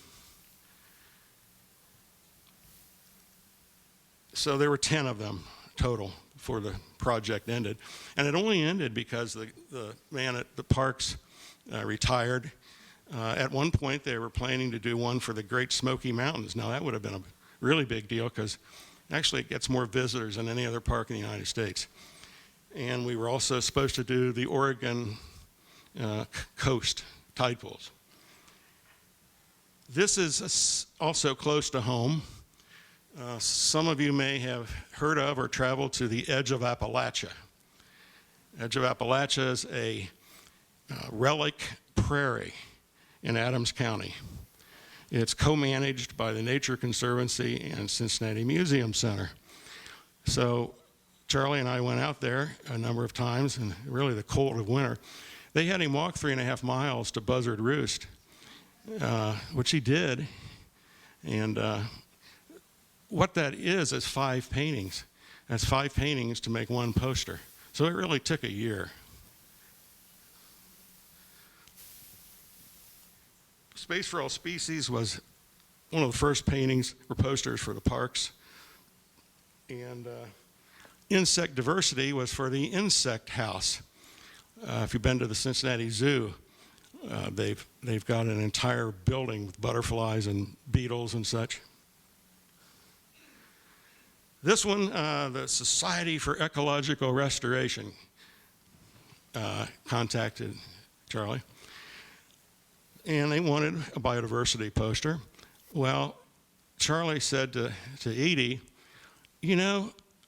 So there were 10 of them total before the project ended. And it only ended because the man at the parks retired. At one point, they were planning to do one for the Great Smoky Mountains. Now, that would have been a really big deal, because actually it gets more visitors than any other park in the United States. And we were also supposed to do the Oregon coast tide pools. This is also close to home. Some of you may have heard of or traveled to the Edge of Appalachia. Edge of Appalachia is a relic prairie in Adams County. It's co-managed by the Nature Conservancy and Cincinnati Museum Center. So Charley and I went out there a number of times in really the cold of winter. They had him walk 3.5 miles to Buzzard Roost, which he did. And what that is 5 paintings. That's 5 paintings to make one poster. So it really took a year. Space for All Species was one of the first paintings or posters for the parks. And insect diversity was for the insect house. If you've been to the Cincinnati Zoo, they've got an entire building with butterflies and beetles and such. This one, the Society for Ecological Restoration contacted Charley, and they wanted a biodiversity poster. Well, Charley said to Edie,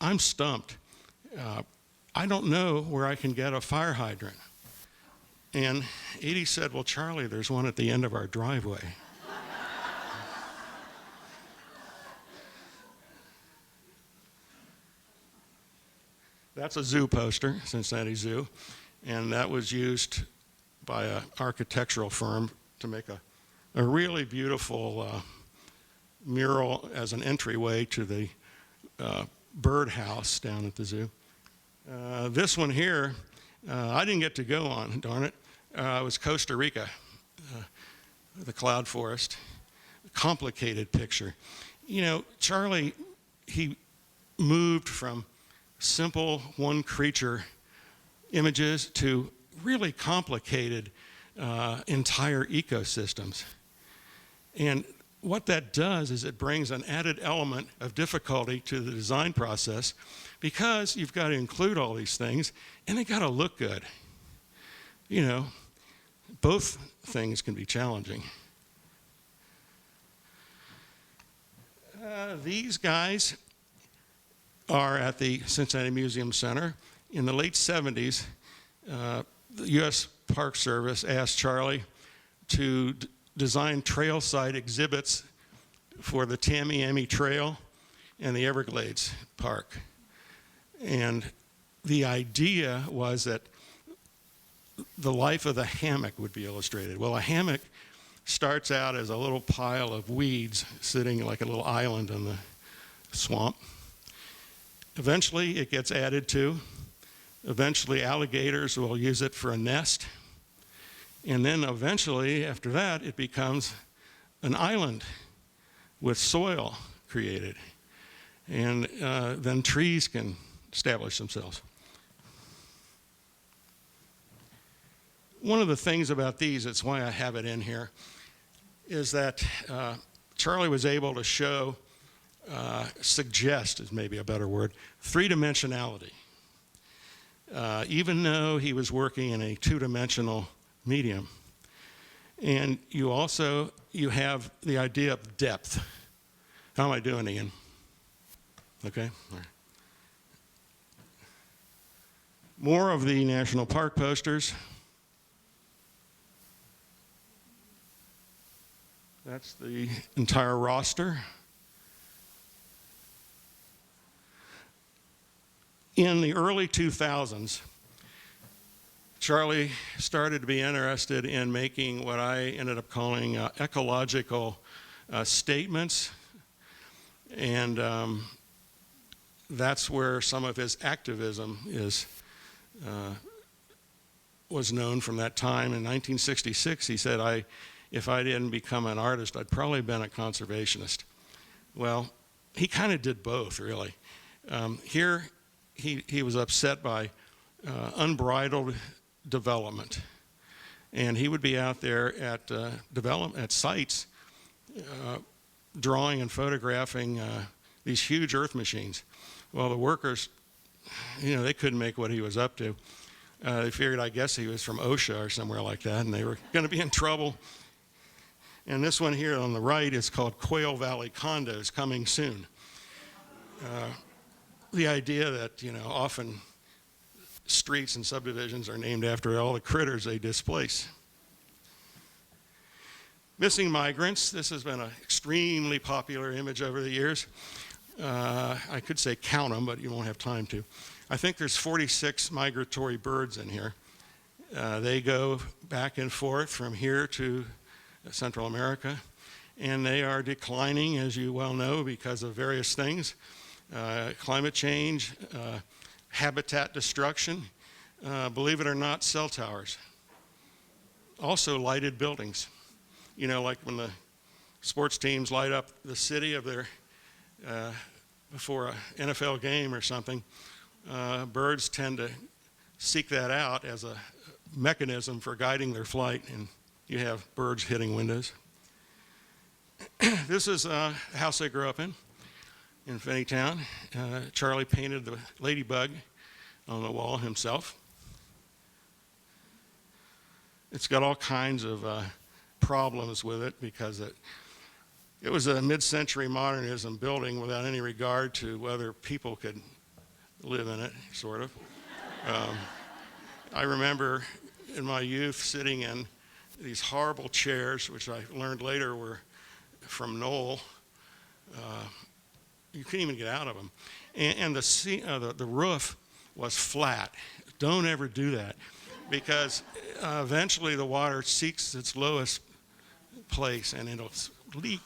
I'm stumped. I don't know where I can get a fire hydrant. And Edie said, well, Charley, there's one at the end of our driveway. That's a zoo poster, Cincinnati Zoo, and that was used by an architectural firm to make a really beautiful mural as an entryway to the birdhouse down at the zoo. This one here, I didn't get to go on, darn it. It was Costa Rica, the cloud forest. Complicated picture. Charley, he moved from simple one creature images to really complicated entire ecosystems. And what that does is it brings an added element of difficulty to the design process, because you've got to include all these things and they got to look good. Both things can be challenging. These guys are at the Cincinnati Museum Center. In the late 70s, the U.S. Park Service asked Charley to design trail side exhibits for the Tamiami Trail and the Everglades Park. And the idea was that the life of the hammock would be illustrated. Well, a hammock starts out as a little pile of weeds sitting like a little island in the swamp. Eventually, it gets added to. Eventually, alligators will use it for a nest. And then eventually, after that, it becomes an island with soil created. And then trees can establish themselves. One of the things about these, that's why I have it in here, is that Charley was able to show suggest is maybe a better word, three-dimensionality. Even though he was working in a two-dimensional medium. And you have the idea of depth. How am I doing, Ian? Okay. All right. More of the national park posters. That's the entire roster. In the early 2000s, Charley started to be interested in making what I ended up calling ecological statements, and that's where some of his activism was known from that time. In 1966, he said, if I didn't become an artist, I'd probably been a conservationist. Well, he kind of did both, really. Here, he was upset by unbridled development, and he would be out there at sites drawing and photographing these huge earth machines. Well, the workers, they couldn't make what he was up to. They figured, I guess, he was from OSHA or somewhere like that, and they were going to be in trouble. And this one here on the right is called Quail Valley Condos, coming soon. The idea that, often streets and subdivisions are named after all the critters they displace. Missing migrants. This has been an extremely popular image over the years. I could say count them, but you won't have time to. I think there's 46 migratory birds in here. They go back and forth from here to Central America, and they are declining, as you well know, because of various things. Climate change, habitat destruction, believe it or not, cell towers. Also lighted buildings. Like when the sports teams light up the city of their, before an NFL game or something, birds tend to seek that out as a mechanism for guiding their flight, and you have birds hitting windows. This is a house I grew up in Finneytown. Charley painted the ladybug on the wall himself. It's got all kinds of problems with it because it was a mid-century modernism building without any regard to whether people could live in it, sort of. I remember in my youth sitting in these horrible chairs, which I learned later were from Knoll. You couldn't even get out of them. And the roof was flat. Don't ever do that, because eventually the water seeks its lowest place and it'll leak.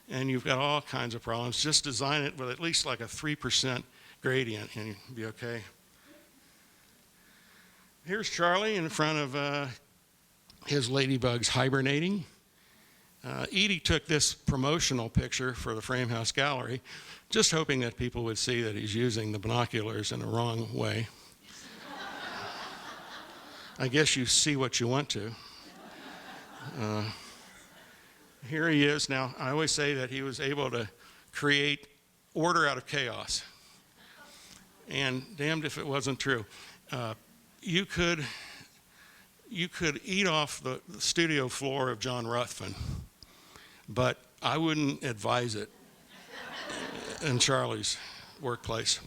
And you've got all kinds of problems. Just design it with at least like a 3% gradient and you'll be okay. Here's Charley in front of his ladybugs hibernating. Edie took this promotional picture for the Frame House Gallery, just hoping that people would see that he's using the binoculars in the wrong way. I guess you see what you want to. Here he is. Now, I always say that he was able to create order out of chaos. And damned if it wasn't true. You could eat off the studio floor of John Ruthven, but I wouldn't advise it in Charley's workplace.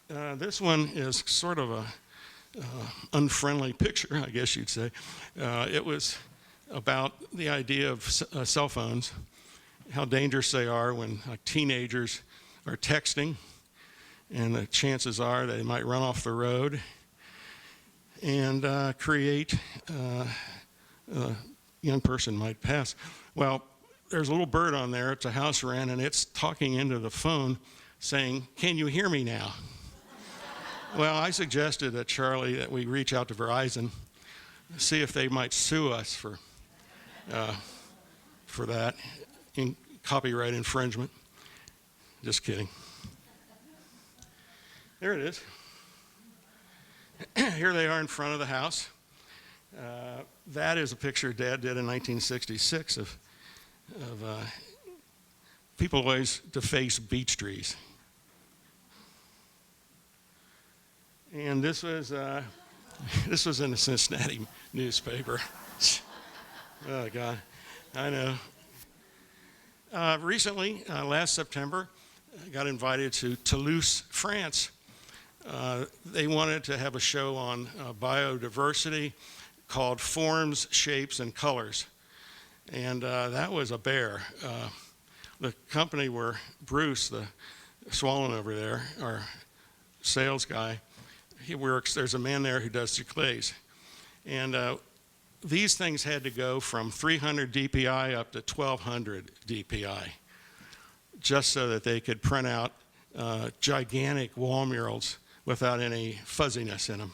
This one is sort of a unfriendly picture, I guess you'd say. It was about the idea of cell phones, how dangerous they are when teenagers are texting, and the chances are they might run off the road and create a young person might pass. Well, there's a little bird on there. It's a house wren, and it's talking into the phone saying, "Can you hear me now?" Well, I suggested that Charley, that we reach out to Verizon, see if they might sue us for that in copyright infringement. Just kidding. There it is. Here they are in front of the house. That is a picture Dad did in 1966 of people always deface beech trees. And this was in the Cincinnati newspaper. Oh, God, I know. Recently, last September, I got invited to Toulouse, France. They wanted to have a show on biodiversity called Forms, Shapes, and Colors. And that was a bear. The company where Bruce, the Swollen over there, our sales guy, he works, there's a man there who does the clays. And these things had to go from 300 DPI up to 1200 DPI, just so that they could print out gigantic wall murals without any fuzziness in them.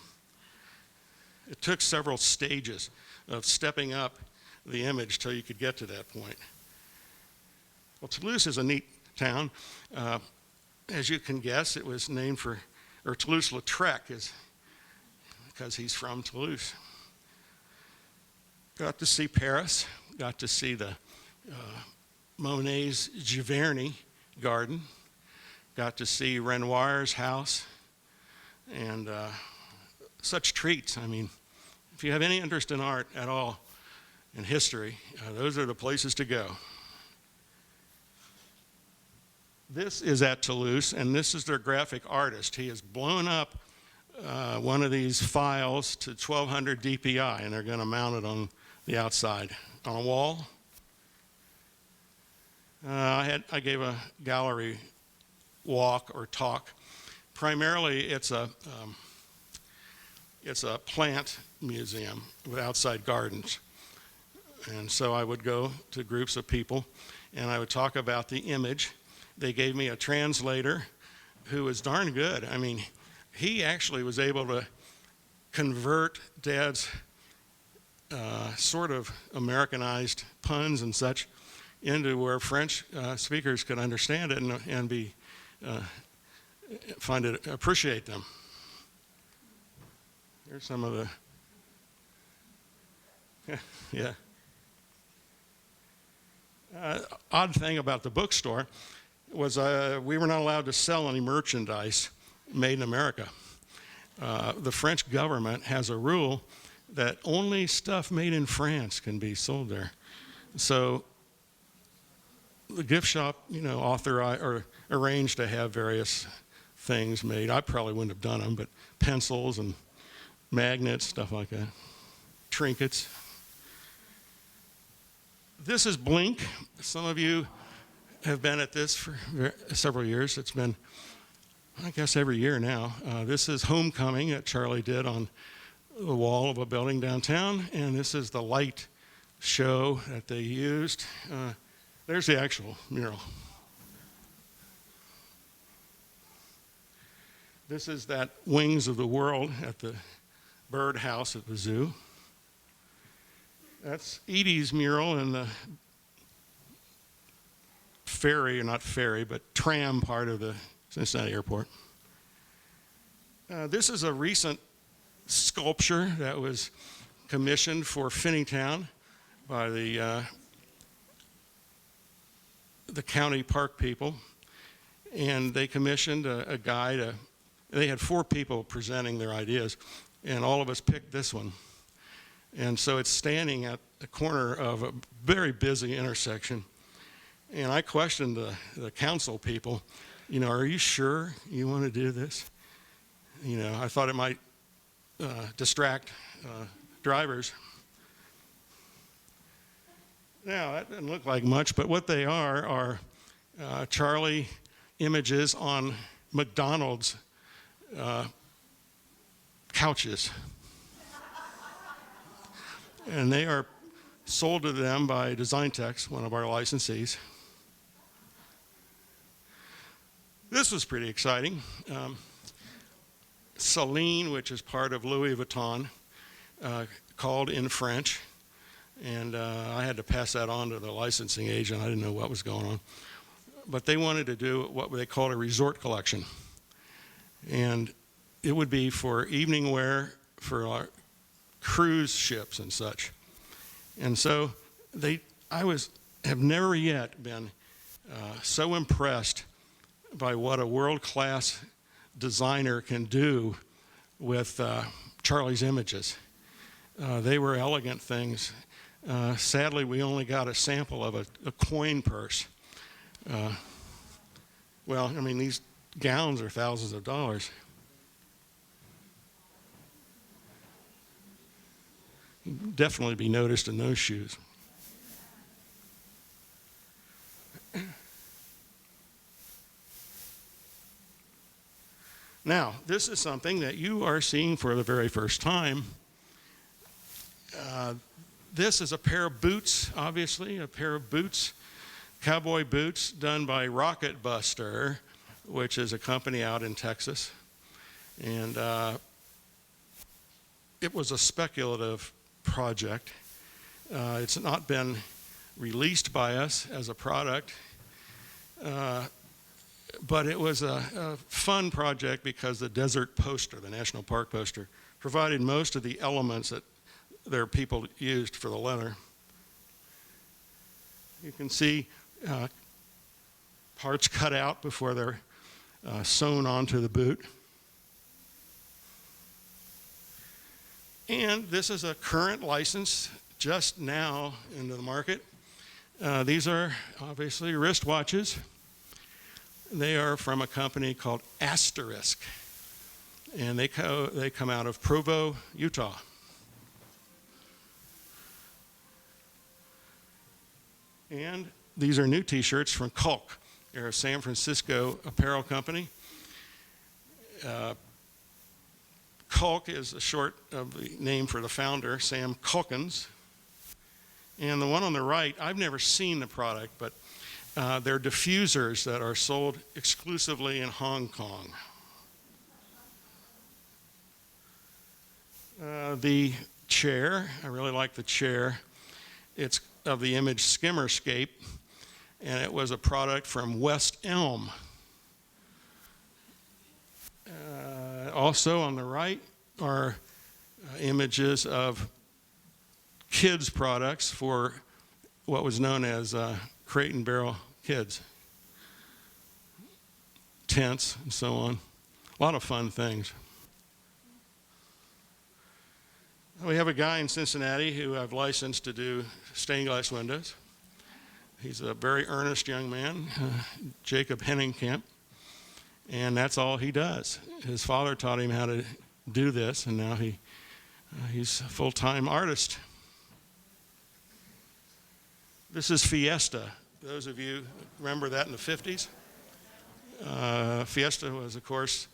It took several stages of stepping up the image till you could get to that point. Well, Toulouse is a neat town. As you can guess, it was named for, or Toulouse-Lautrec is because he's from Toulouse. Got to see Paris, got to see the Monet's Giverny garden, got to see Renoir's house, and such treats. I mean, if you have any interest in art at all, in history, those are the places to go. This is at Toulouse, and this is their graphic artist. He has blown up one of these files to 1200 DPI, and they're going to mount it on the outside on a wall. I gave a gallery walk or talk. Primarily, it's a plant museum with outside gardens. And so I would go to groups of people, and I would talk about the image. They gave me a translator who was darn good. I mean, he actually was able to convert Dad's sort of Americanized puns and such into where French speakers could understand it and be appreciate them. Here's some of the yeah. Odd thing about the bookstore was we were not allowed to sell any merchandise made in America. The French government has a rule that only stuff made in France can be sold there. So the gift shop, authorized or arranged to have various things made. I probably wouldn't have done them, but pencils and magnets, stuff like that, trinkets. This is Blink. Some of you have been at this for several years. It's been, I guess, every year now. This is Homecoming that Charley did on the wall of a building downtown, and this is the light show that they used. There's the actual mural. This is that Wings of the World at the bird house at the zoo. That's Edie's mural in the ferry, or not ferry, but tram part of the Cincinnati airport. This is a recent sculpture that was commissioned for Finneytown by the county park people. And they commissioned a guy to, they had 4 people presenting their ideas, and all of us picked this one. And so it's standing at the corner of a very busy intersection. And I questioned the council people, are you sure you want to do this? I thought it might distract drivers. Now, that doesn't look like much, but what they are Charley images on McDonald's couches. And they are sold to them by Design Tex, one of our licensees. This was pretty exciting. Celine, which is part of Louis Vuitton, called in French. And I had to pass that on to the licensing agent. I didn't know what was going on. But they wanted to do what they called a resort collection. And it would be for evening wear for our cruise ships and such. And so have never yet been so impressed by what a world-class designer can do with Charley's images. They were elegant things. Sadly, we only got a sample of a coin purse. Well, I mean, these gowns are thousands of dollars. Definitely be noticed in those shoes. Now, this is something that you are seeing for the very first time. This is a pair of boots, obviously, a pair of boots, cowboy boots done by Rocket Buster, which is a company out in Texas. And it was a speculative project. It's not been released by us as a product. But it was a fun project because the desert poster, the national park poster, provided most of the elements that their people used for the leather. You can see parts cut out before they're sewn onto the boot. And this is a current license just now into the market. These are obviously wristwatches. They are from a company called Asterisk, and they come out of Provo, Utah. And these are new t-shirts from Culk. They're a San Francisco apparel company. Culk is a short of the name for the founder, Sam Culkins. And the one on the right, I've never seen the product, but they're diffusers that are sold exclusively in Hong Kong. The chair, I really like the chair. It's of the image Skimmerscape, and it was a product from West Elm. Also on the right are images of kids' products for what was known as Crate and Barrel Kids. Tents and so on. A lot of fun things. We have a guy in Cincinnati who I've licensed to do stained glass windows. He's a very earnest young man, Jacob Henningkamp, and that's all he does. His father taught him how to do this, and now he's a full-time artist. This is Fiesta. Those of you remember that in the 50s? Fiesta was, of course,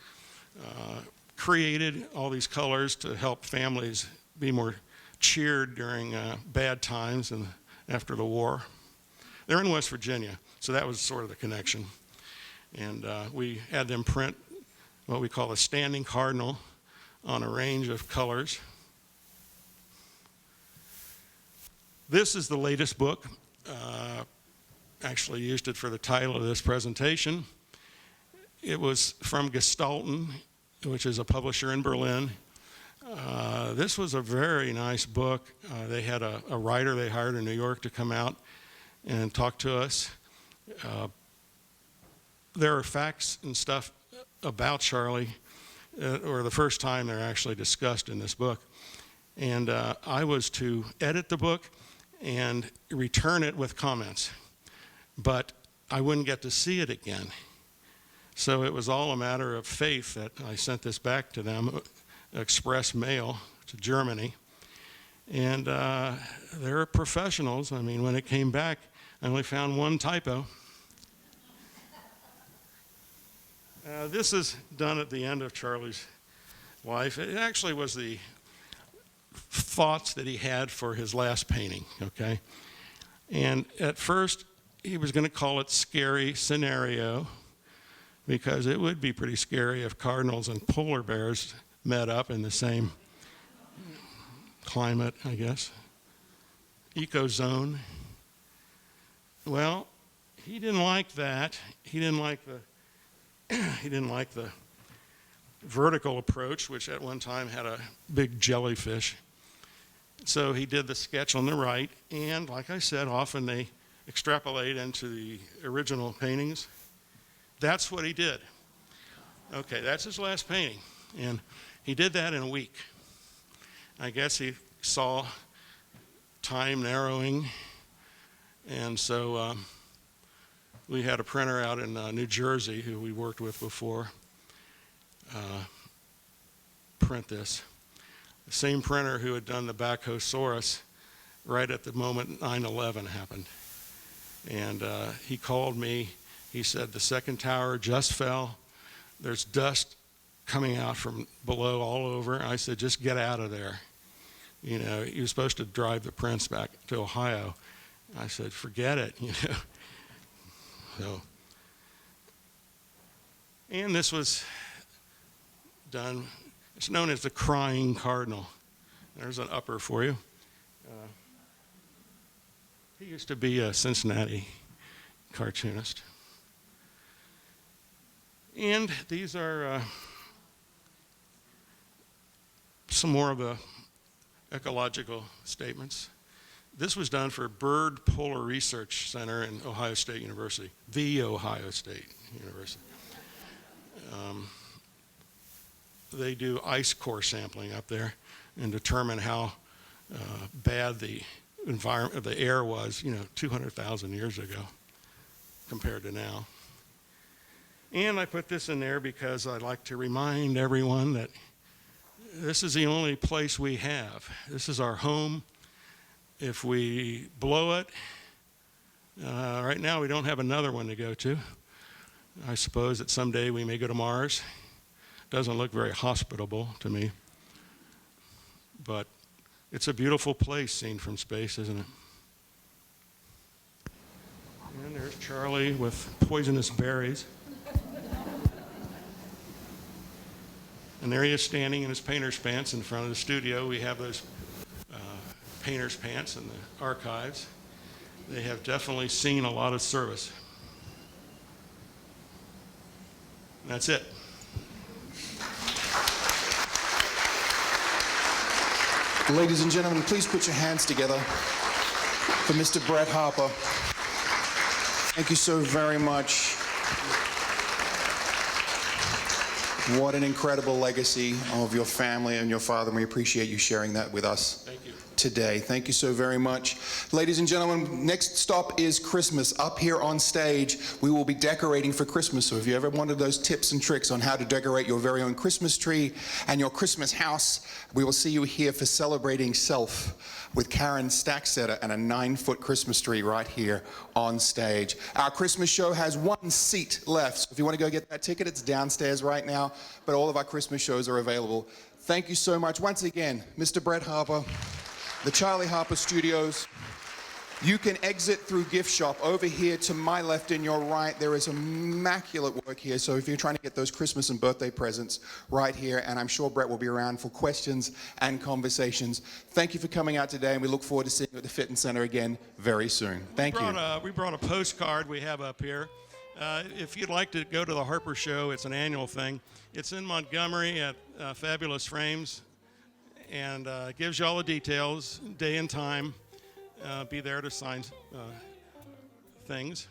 created all these colors to help families be more cheered during bad times and after the war. They're in West Virginia, so that was sort of the connection. And we had them print what we call a standing cardinal on a range of colors. This is the latest book. Actually used it for the title of this presentation. It was from Gestalten, which is a publisher in Berlin. This was a very nice book. They had a writer they hired in New York to come out and talk to us. There are facts and stuff about Charley, or the first time they're actually discussed in this book. And I was to edit the book and return it with comments, but I wouldn't get to see it again. So it was all a matter of faith that I sent this back to them, express mail to Germany. And they're professionals. I mean, when it came back, I only found one typo. This is done at the end of Charley's life. It actually was the thoughts that he had for his last painting, okay? And at first, he was going to call it Scary Scenario, because it would be pretty scary if cardinals and polar bears met up in the same climate, I guess. Ecozone. Well, he didn't like that. He didn't like the vertical approach, which at one time had a big jellyfish. So he did the sketch on the right, and like I said, often they extrapolate into the original paintings. That's what he did. Okay, that's his last painting. And he did that in a week. I guess he saw time narrowing. And so we had a printer out in New Jersey who we worked with before print this. The same printer who had done the Bacchosaurus right at the moment 9/11 happened. And he called me. He said, the second tower just fell. There's dust coming out from below all over. I said, just get out of there. You know, he was supposed to drive the prints back to Ohio. I said, forget it, you know. So, and this was done, it's known as the Crying Cardinal. There's an upper for you. He used to be a Cincinnati cartoonist. And these are some more of the ecological statements. This was done for Bird Polar Research Center in Ohio State University, the Ohio State University. They do ice core sampling up there and determine how bad the environment, the air was, 200,000 years ago compared to now. And I put this in there because I like to remind everyone that this is the only place we have. This is our home. If we blow it, right now we don't have another one to go to. I suppose that someday we may go to Mars. Doesn't look very hospitable to me. But it's a beautiful place seen from space, isn't it? And there's Charley with poisonous berries. And there he is standing in his painter's pants in front of the studio. We have those painter's pants in the archives. They have definitely seen a lot of service. And that's it. Ladies and gentlemen, please put your hands together for Mr. Bret Harper. Thank you so very much. What an incredible legacy of your family and your father, and we appreciate you sharing that with us. Thank you. Today. Thank you so very much. Ladies and gentlemen, next stop is Christmas. Up here on stage, we will be decorating for Christmas. So if you ever wanted those tips and tricks on how to decorate your very own Christmas tree and your Christmas house, we will see you here for Celebrating Self with Karen Stacksetter and a 9-foot Christmas tree right here on stage. Our Christmas show has one seat left. So if you want to go get that ticket, it's downstairs right now. But all of our Christmas shows are available. Thank you so much. Once again, Mr. Bret Harper, the Charley Harper Studios. You can exit through gift shop over here to my left and your right. There is immaculate work here. So if you're trying to get those Christmas and birthday presents right here, and I'm sure Bret will be around for questions and conversations. Thank you for coming out today, and we look forward to seeing you at the Fitness Center again very soon. Thank you. We brought a postcard we have up here. If you'd like to go to the Harper Show, it's an annual thing. It's in Montgomery at Fabulous Frames. And gives you all the details, day and time. Be there to sign things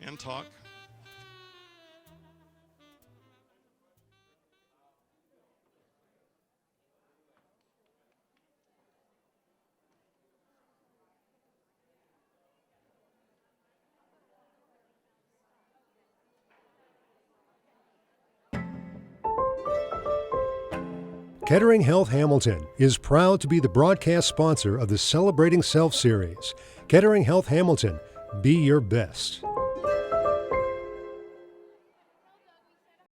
and talk. Kettering Health Hamilton is proud to be the broadcast sponsor of the Celebrating Self series. Kettering Health Hamilton, be your best.